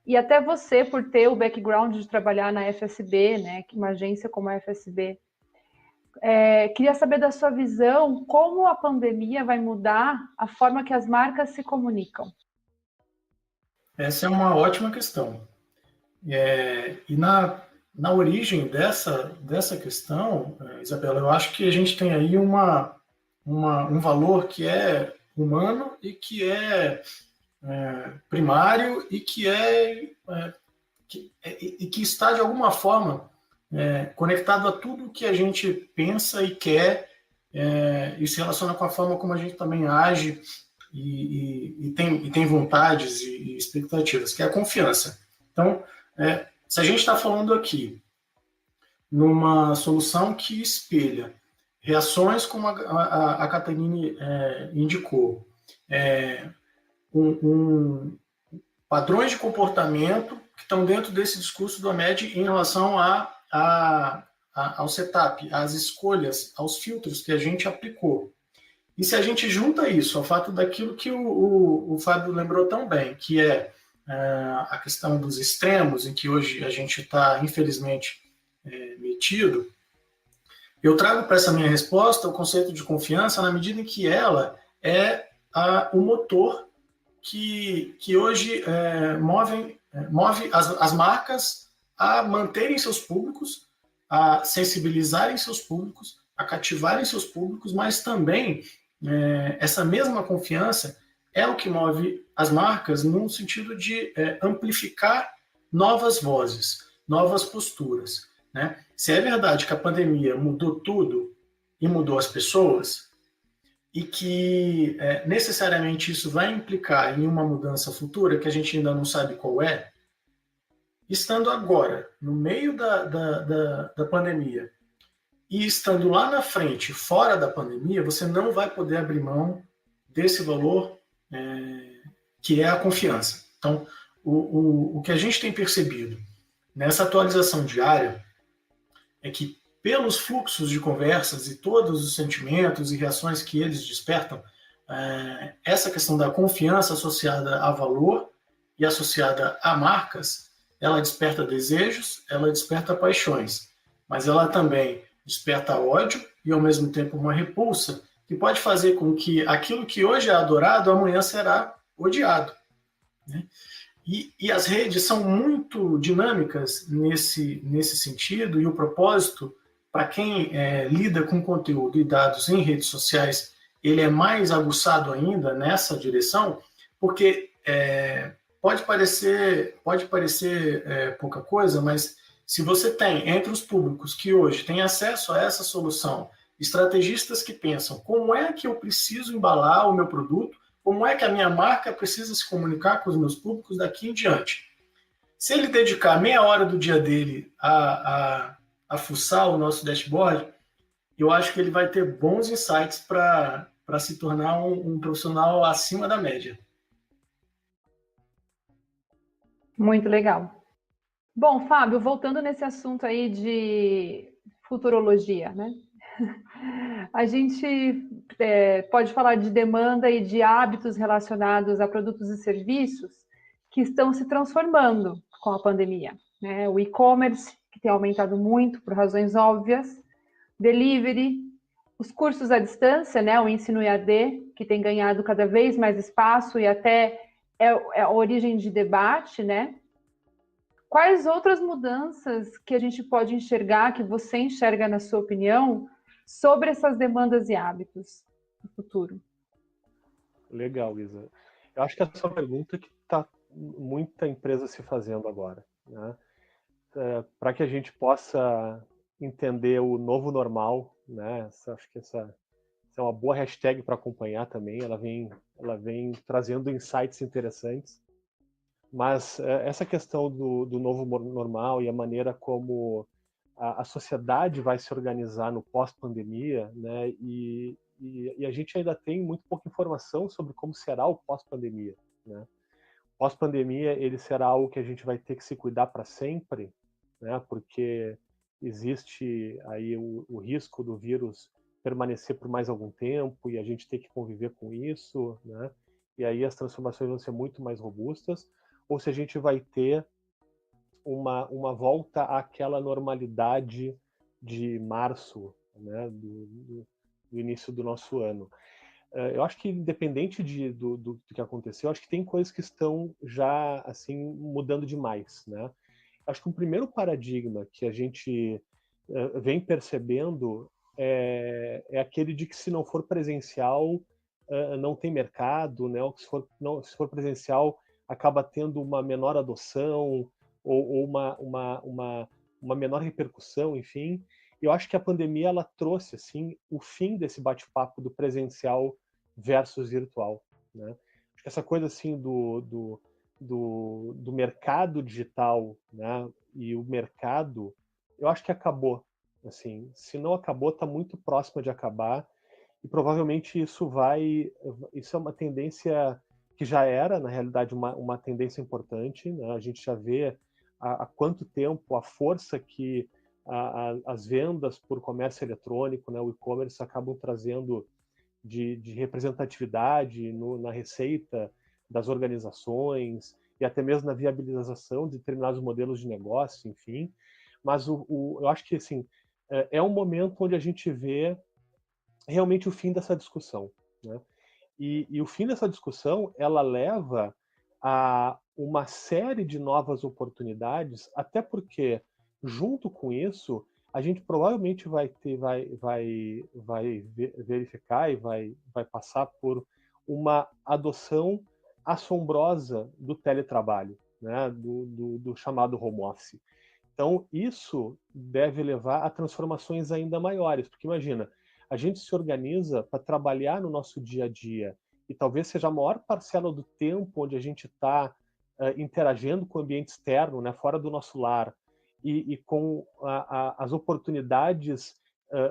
e até você, por ter o background de trabalhar na FSB, né, uma agência como a FSB, queria saber da sua visão como a pandemia vai mudar a forma que as marcas se comunicam. Essa é uma ótima questão. E na origem dessa questão, Isabela, eu acho que a gente tem aí um valor que é humano e que é primário e que está, de alguma forma, conectado a tudo que a gente pensa e quer, e se relaciona com a forma como a gente também age e tem vontades e expectativas, que é a confiança. Então, se a gente está falando aqui numa solução que espelha reações como a Caterina indicou, padrões de comportamento que estão dentro desse discurso do Ahmed em relação ao setup, às escolhas, aos filtros que a gente aplicou. E se a gente junta isso ao fato daquilo que o Fábio lembrou tão bem, que é a questão dos extremos, em que hoje a gente está, infelizmente, metido, eu trago para essa minha resposta o conceito de confiança na medida em que ela é o motor que hoje move as marcas a manterem seus públicos, a sensibilizarem seus públicos, a cativarem seus públicos, mas também essa mesma confiança é o que move as marcas no sentido de amplificar novas vozes, novas posturas, né? Se é verdade que a pandemia mudou tudo e mudou as pessoas, e que necessariamente isso vai implicar em uma mudança futura que a gente ainda não sabe qual é, estando agora, no meio da pandemia, e estando lá na frente, fora da pandemia, você não vai poder abrir mão desse valor que é a confiança. Então, o que a gente tem percebido nessa atualização diária é que, pelos fluxos de conversas e todos os sentimentos e reações que eles despertam, essa questão da confiança associada a valor e associada a marcas, ela desperta desejos, ela desperta paixões, mas ela também desperta ódio e, ao mesmo tempo, uma repulsa que pode fazer com que aquilo que hoje é adorado, amanhã será odiado, né? E as redes são muito dinâmicas nesse sentido, e o propósito, para quem lida com conteúdo e dados em redes sociais, ele é mais aguçado ainda nessa direção, porque pode parecer pouca coisa, mas se você tem entre os públicos que hoje têm acesso a essa solução, estrategistas que pensam como é que eu preciso embalar o meu produto, como é que a minha marca precisa se comunicar com os meus públicos daqui em diante. Se ele dedicar meia hora do dia dele a fuçar o nosso dashboard, eu acho que ele vai ter bons insights para se tornar um profissional acima da média. Muito legal. Bom, Fábio, voltando nesse assunto aí de futurologia, né? A gente pode falar de demanda e de hábitos relacionados a produtos e serviços que estão se transformando com a pandemia, né? O e-commerce, que tem aumentado muito por razões óbvias, delivery, os cursos à distância, né? O ensino EAD, que tem ganhado cada vez mais espaço e até é a origem de debate, né? Quais outras mudanças que a gente pode enxergar, que você enxerga, na sua opinião, sobre essas demandas e hábitos no futuro? Legal, Isa. Eu acho que essa é uma pergunta que está muita empresa se fazendo agora, né? Para que a gente possa entender o novo normal, né? Acho que essa é uma boa hashtag para acompanhar também. Ela vem trazendo insights interessantes. Mas essa questão do novo normal e a maneira como a sociedade vai se organizar no pós-pandemia, né? E a gente ainda tem muito pouca informação sobre como será o pós-pandemia, né? Pós-pandemia, ele será algo que a gente vai ter que se cuidar para sempre, né? Porque existe aí o risco do vírus permanecer por mais algum tempo e a gente ter que conviver com isso, né? E aí as transformações vão ser muito mais robustas, ou se a gente vai ter uma volta àquela normalidade de março, né? Do início do nosso ano. Eu acho que, independente do que aconteceu, acho que tem coisas que estão já assim mudando demais, né? Acho que um primeiro paradigma que a gente vem percebendo é aquele de que se não for presencial não tem mercado, né? Ou que se for presencial acaba tendo uma menor adoção ou uma menor repercussão, enfim. Eu acho que a pandemia ela trouxe assim o fim desse bate-papo do presencial versus virtual, né? Acho que essa coisa assim do mercado digital, né? E o mercado, eu acho que acabou. Assim, se não acabou, está muito próximo de acabar e provavelmente isso é uma tendência que já era, na realidade, uma tendência importante, né? A gente já vê há quanto tempo a força que as vendas por comércio eletrônico, né, o e-commerce, acabam trazendo de representatividade na receita das organizações e até mesmo na viabilização de determinados modelos de negócio, enfim. Mas eu acho que assim, é um momento onde a gente vê realmente o fim dessa discussão, né? E o fim dessa discussão, ela leva a uma série de novas oportunidades, até porque, junto com isso, a gente provavelmente vai verificar e vai passar por uma adoção assombrosa do teletrabalho, né? do chamado home office. Então, isso deve levar a transformações ainda maiores, porque imagina, a gente se organiza para trabalhar no nosso dia a dia e talvez seja a maior parcela do tempo onde a gente está interagindo com o ambiente externo, né, fora do nosso lar, e com as oportunidades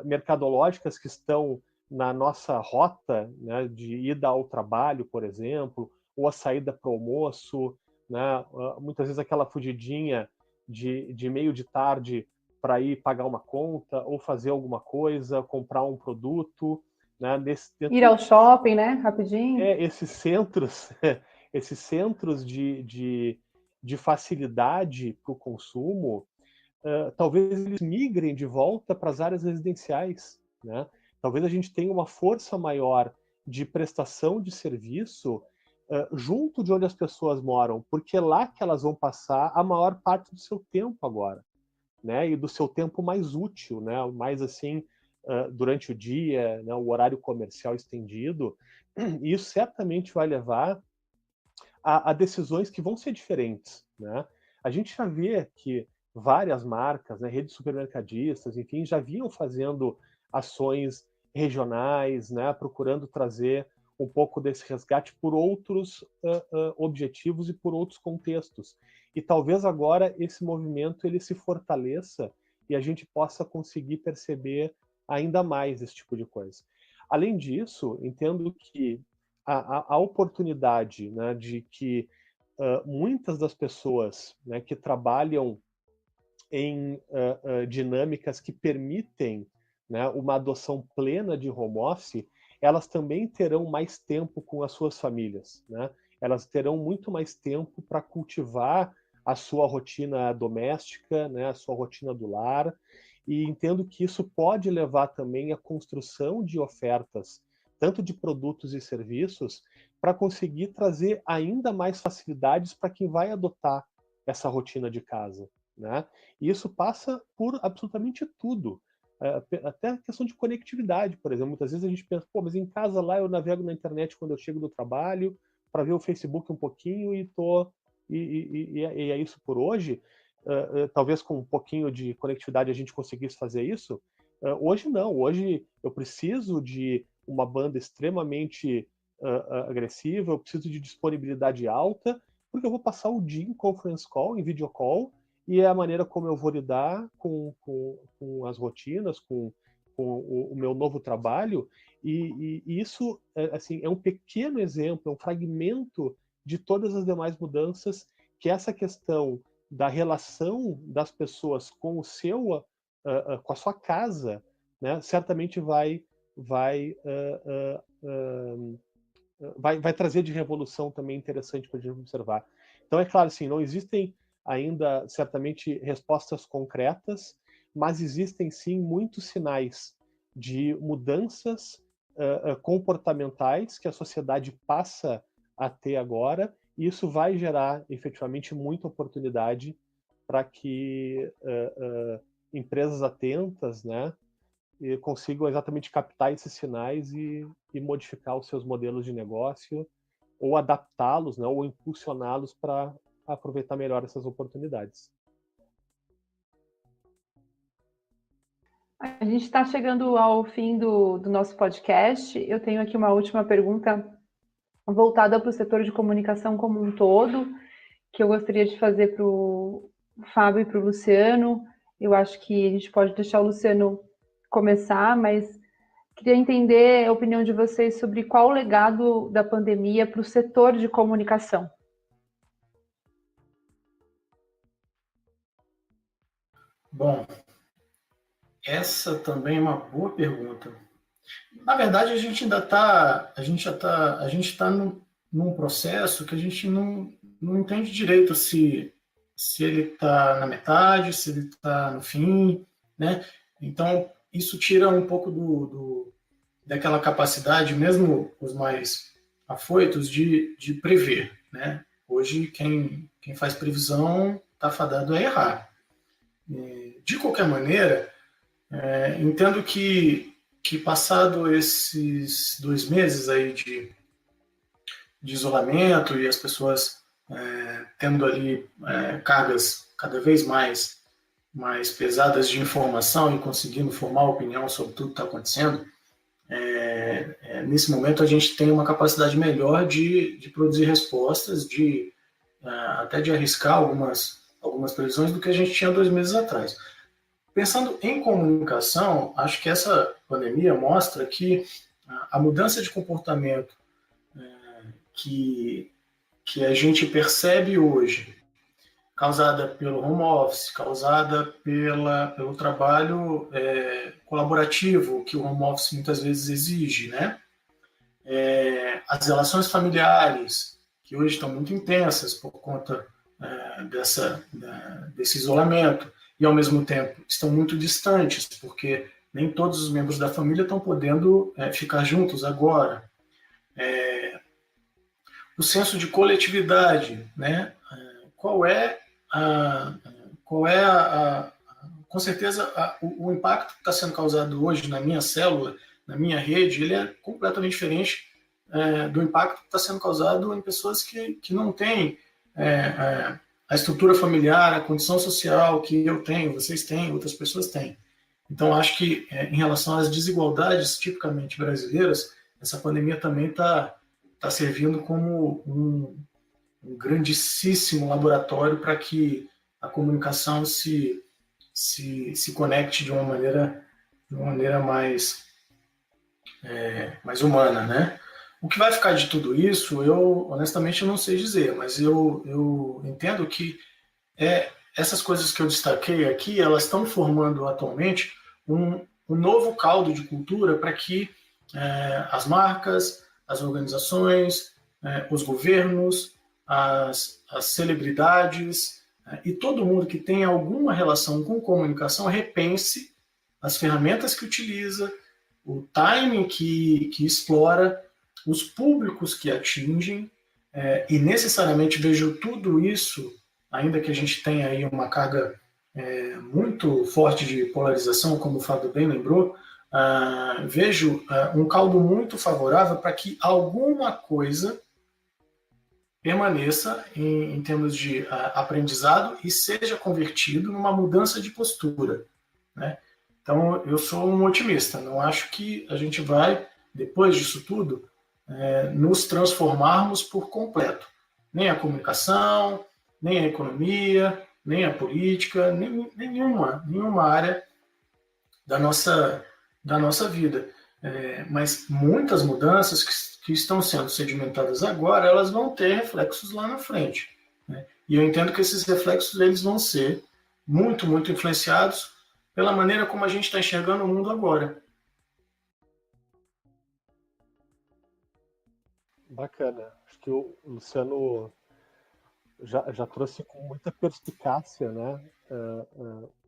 mercadológicas que estão na nossa rota, né, de ida ao trabalho, por exemplo, ou a saída para o almoço, né, muitas vezes aquela fugidinha de meio de tarde para ir pagar uma conta ou fazer alguma coisa, comprar um produto, né? Ir ao shopping, né? Rapidinho. Esses centros de facilidade para o consumo, talvez eles migrem de volta para as áreas residenciais, né? Talvez a gente tenha uma força maior de prestação de serviço junto de onde as pessoas moram, porque é lá que elas vão passar a maior parte do seu tempo agora, né? E do seu tempo mais útil, né? Mais assim, durante o dia, né? O horário comercial estendido. E isso certamente vai levar a decisões que vão ser diferentes, né? A gente já vê que várias marcas, né, redes supermercadistas, enfim, já vinham fazendo ações regionais, né, procurando trazer um pouco desse resgate por outros objetivos e por outros contextos. E talvez agora esse movimento ele se fortaleça e a gente possa conseguir perceber ainda mais esse tipo de coisa. Além disso, entendo que a oportunidade, né, de que muitas das pessoas, né, que trabalham em dinâmicas que permitem, né, uma adoção plena de home office, elas também terão mais tempo com as suas famílias, né? Elas terão muito mais tempo para cultivar a sua rotina doméstica, né, a sua rotina do lar, e entendo que isso pode levar também à construção de ofertas, tanto de produtos e serviços, para conseguir trazer ainda mais facilidades para quem vai adotar essa rotina de casa, né? E isso passa por absolutamente tudo. Até a questão de conectividade, por exemplo. Muitas vezes a gente pensa, pô, mas em casa lá eu navego na internet quando eu chego do trabalho, para ver o Facebook um pouquinho e é isso por hoje. Talvez com um pouquinho de conectividade a gente conseguisse fazer isso. Hoje não. Hoje eu preciso de uma banda extremamente agressiva, eu preciso de disponibilidade alta, porque eu vou passar o dia em conference call, em video call, e é a maneira como eu vou lidar com as rotinas, com o meu novo trabalho, e isso assim, é um pequeno exemplo, é um fragmento de todas as demais mudanças que essa questão da relação das pessoas com o seu, com a sua casa, né, certamente vai trazer de revolução também interessante para a gente observar. Então, é claro, assim, não existem ainda, certamente, respostas concretas, mas existem, sim, muitos sinais de mudanças comportamentais que a sociedade passa a ter agora, e isso vai gerar, efetivamente, muita oportunidade para que empresas atentas, né, consigam exatamente captar esses sinais e modificar os seus modelos de negócio, ou adaptá-los, né, ou impulsioná-los para aproveitar melhor essas oportunidades. A gente está chegando ao fim do nosso podcast. Eu tenho aqui uma última pergunta voltada para o setor de comunicação como um todo, que eu gostaria de fazer para o Fábio e para o Luciano. Eu acho que a gente pode deixar o Luciano começar, mas queria entender a opinião de vocês sobre qual o legado da pandemia para o setor de comunicação. Bom, essa também é uma boa pergunta. Na verdade, a gente está num processo que a gente não entende direito se ele está na metade, se ele está no fim, né? Então, isso tira um pouco daquela capacidade, mesmo os mais afoitos, de prever, né? Hoje, quem faz previsão está fadado a errar. De qualquer maneira, entendo que passado esses 2 meses aí de isolamento e as pessoas tendo ali cargas cada vez mais pesadas de informação e conseguindo formar opinião sobre tudo que está acontecendo, nesse momento a gente tem uma capacidade melhor de produzir respostas, até de arriscar algumas previsões do que a gente tinha 2 meses atrás. Pensando em comunicação, acho que essa pandemia mostra que a mudança de comportamento que a gente percebe hoje, causada pelo home office, causada pelo trabalho colaborativo que o home office muitas vezes exige, né? As relações familiares, que hoje estão muito intensas por conta desse isolamento, e ao mesmo tempo estão muito distantes, porque nem todos os membros da família estão podendo ficar juntos agora. o senso de coletividade, né? Qual é com certeza o impacto que está sendo causado hoje na minha célula, na minha rede, ele é completamente diferente do impacto que está sendo causado em pessoas que não têm a estrutura familiar, a condição social que eu tenho, vocês têm, outras pessoas têm. Então, acho que em relação às desigualdades tipicamente brasileiras, essa pandemia também está servindo como um grandíssimo laboratório para que a comunicação se conecte de uma maneira mais humana, né? O que vai ficar de tudo isso, eu honestamente não sei dizer, mas eu entendo que essas coisas que eu destaquei aqui, elas estão formando atualmente um novo caldo de cultura para que as marcas, as organizações, os governos, as celebridades e todo mundo que tem alguma relação com comunicação repense as ferramentas que utiliza, o timing que explora, os públicos que atingem, e necessariamente vejo tudo isso, ainda que a gente tenha aí uma carga muito forte de polarização, como o Fábio bem lembrou, vejo um caldo muito favorável para que alguma coisa permaneça em termos de aprendizado e seja convertido numa mudança de postura, né? Então, eu sou um otimista. Não acho que a gente vai, depois disso tudo, nos transformarmos por completo. Nem a comunicação, nem a economia, nem a política, nenhuma área da nossa vida. Mas muitas mudanças que estão sendo sedimentadas agora, elas vão ter reflexos lá na frente, né? E eu entendo que esses reflexos eles vão ser muito, muito influenciados pela maneira como a gente está enxergando o mundo agora. Bacana. Acho que o Luciano já trouxe com muita perspicácia, né,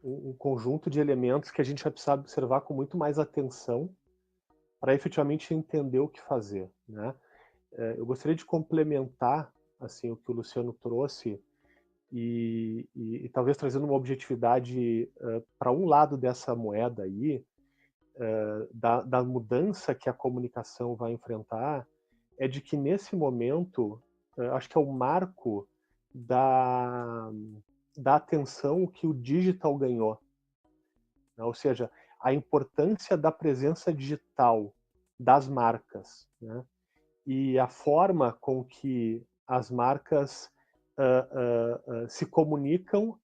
um conjunto de elementos que a gente vai precisar observar com muito mais atenção para efetivamente entender o que fazer, né? Eu gostaria de complementar assim o que o Luciano trouxe e talvez trazendo uma objetividade para um lado dessa moeda aí, da mudança que a comunicação vai enfrentar, é de que nesse momento, acho que é o marco da atenção que o digital ganhou, né? Ou seja, a importância da presença digital das marcas, né? E a forma com que as marcas se comunicam,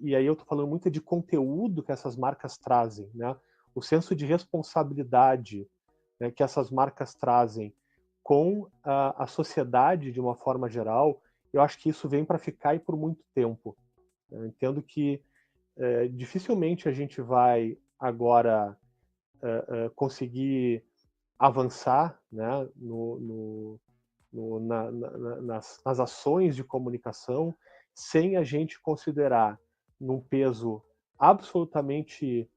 e aí eu estou falando muito de conteúdo que essas marcas trazem, né? O senso de responsabilidade, né, que essas marcas trazem com a sociedade de uma forma geral, eu acho que isso vem para ficar e por muito tempo. Eu entendo que dificilmente a gente vai agora conseguir avançar, né, nas ações de comunicação sem a gente considerar num peso absolutamente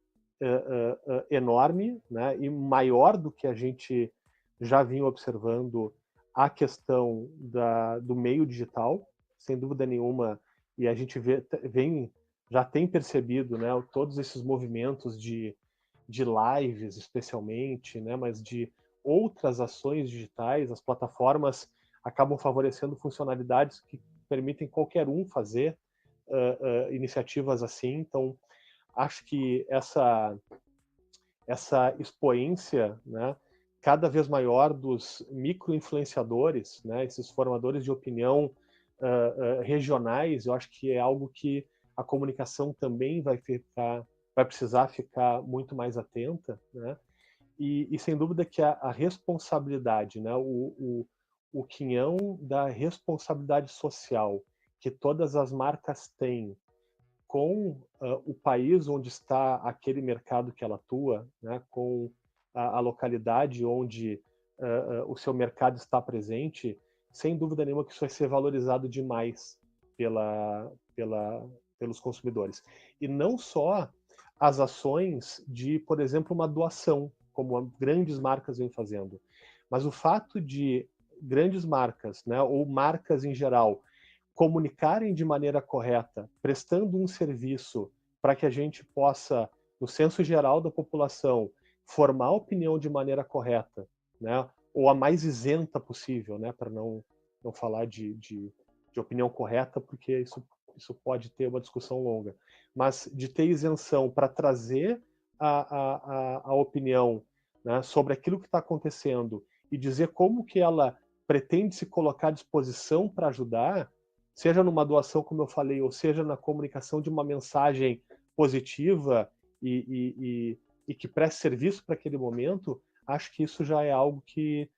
enorme, né, e maior do que a gente já vinha observando a questão do meio digital, sem dúvida nenhuma, e a gente já tem percebido, né, todos esses movimentos de lives, especialmente, né, mas de outras ações digitais. As plataformas acabam favorecendo funcionalidades que permitem qualquer um fazer iniciativas assim. Então, acho que essa expoência, né, cada vez maior dos micro-influenciadores, né, esses formadores de opinião regionais, eu acho que é algo que a comunicação também vai precisar ficar muito mais atenta, né? E sem dúvida que a responsabilidade, né, o quinhão da responsabilidade social que todas as marcas têm com o país onde está aquele mercado que ela atua, né, com a localidade onde o seu mercado está presente, sem dúvida nenhuma que isso vai ser valorizado demais pelos consumidores. E não só as ações de, por exemplo, uma doação, como grandes marcas vêm fazendo, mas o fato de grandes marcas, né, ou marcas em geral, comunicarem de maneira correta, prestando um serviço para que a gente possa, no senso geral da população, formar opinião de maneira correta, né, ou a mais isenta possível, né, para não falar de opinião correta, porque isso pode ter uma discussão longa, mas de ter isenção para trazer a opinião, né, sobre aquilo que está acontecendo e dizer como que ela pretende se colocar à disposição para ajudar, seja numa doação, como eu falei, ou seja na comunicação de uma mensagem positiva e que preste serviço para aquele momento, acho que isso já é algo que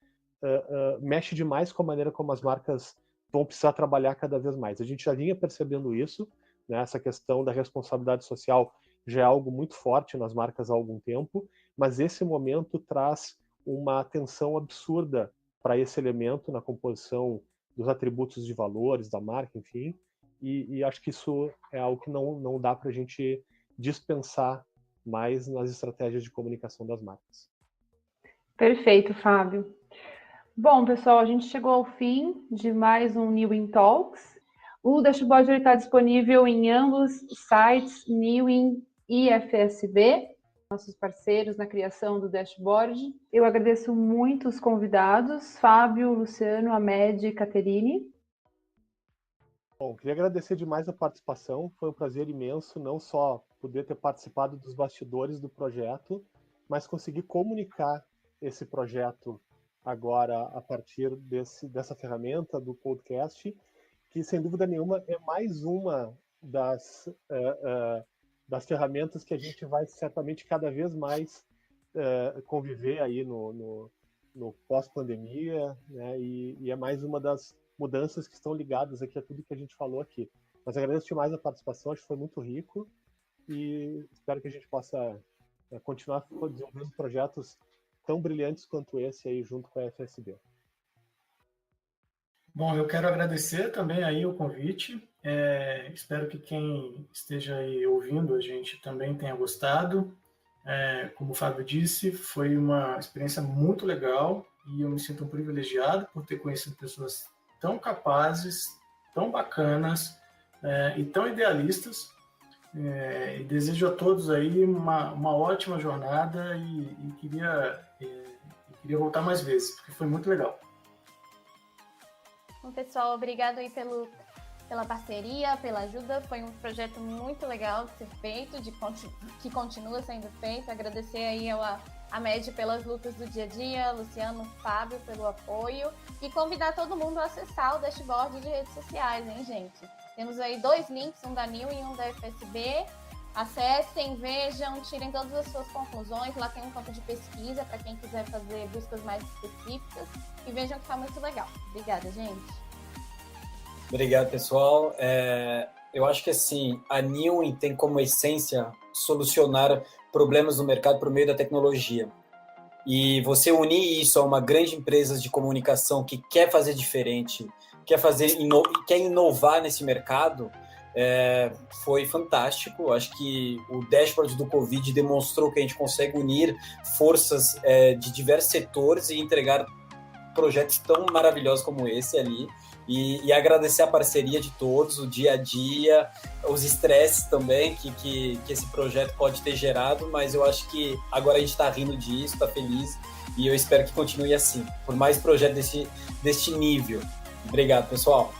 mexe demais com a maneira como as marcas vão precisar trabalhar cada vez mais. A gente já vinha percebendo isso, né? Essa questão da responsabilidade social já é algo muito forte nas marcas há algum tempo, mas esse momento traz uma atenção absurda para esse elemento na composição dos atributos de valores da marca, enfim, e acho que isso é algo que não dá para a gente dispensar mais nas estratégias de comunicação das marcas. Perfeito, Fábio. Bom, pessoal, a gente chegou ao fim de mais um Newin Talks. O dashboard está disponível em ambos os sites, Newin e FSB, nossos parceiros na criação do dashboard. Eu agradeço muito os convidados, Fábio, Luciano, Amed e Caterine. Bom, queria agradecer demais a participação, foi um prazer imenso, não só poder ter participado dos bastidores do projeto, mas conseguir comunicar esse projeto agora a partir dessa ferramenta do podcast, que sem dúvida nenhuma é mais uma das ferramentas que a gente vai certamente cada vez mais conviver aí no pós-pandemia, né? E é mais uma das mudanças que estão ligadas aqui a tudo que a gente falou aqui. Mas agradeço demais a participação, acho que foi muito rico e espero que a gente possa continuar desenvolvendo projetos tão brilhantes quanto esse aí junto com a FSB. Bom, eu quero agradecer também aí o convite. Espero que quem esteja aí ouvindo a gente também tenha gostado. Como o Fábio disse, foi uma experiência muito legal e eu me sinto privilegiado por ter conhecido pessoas tão capazes, tão bacanas e tão idealistas. E desejo a todos aí uma ótima jornada e queria voltar mais vezes, porque foi muito legal. Bom, pessoal, obrigado aí pela parceria, pela ajuda. Foi um projeto muito legal de ser feito, que continua sendo feito. Agradecer aí a MED pelas lutas do dia a dia, Luciano, Fábio pelo apoio e convidar todo mundo a acessar o dashboard de redes sociais, hein, gente? Temos aí 2 links, um da New e um da FSB. Acessem, vejam, tirem todas as suas conclusões. Lá tem um campo de pesquisa para quem quiser fazer buscas mais específicas. E vejam que está muito legal. Obrigada, gente. Obrigado, pessoal. Eu acho que assim, a Newin tem como essência solucionar problemas no mercado por meio da tecnologia. E você unir isso a uma grande empresa de comunicação que quer fazer diferente, quer inovar nesse mercado, foi fantástico. Acho que o dashboard do Covid demonstrou que a gente consegue unir forças de diversos setores e entregar projetos tão maravilhosos como esse ali. E agradecer a parceria de todos, o dia a dia, os estresses também que esse projeto pode ter gerado, mas eu acho que agora a gente está rindo disso, está feliz, e eu espero que continue assim, por mais projetos deste nível. Obrigado, pessoal.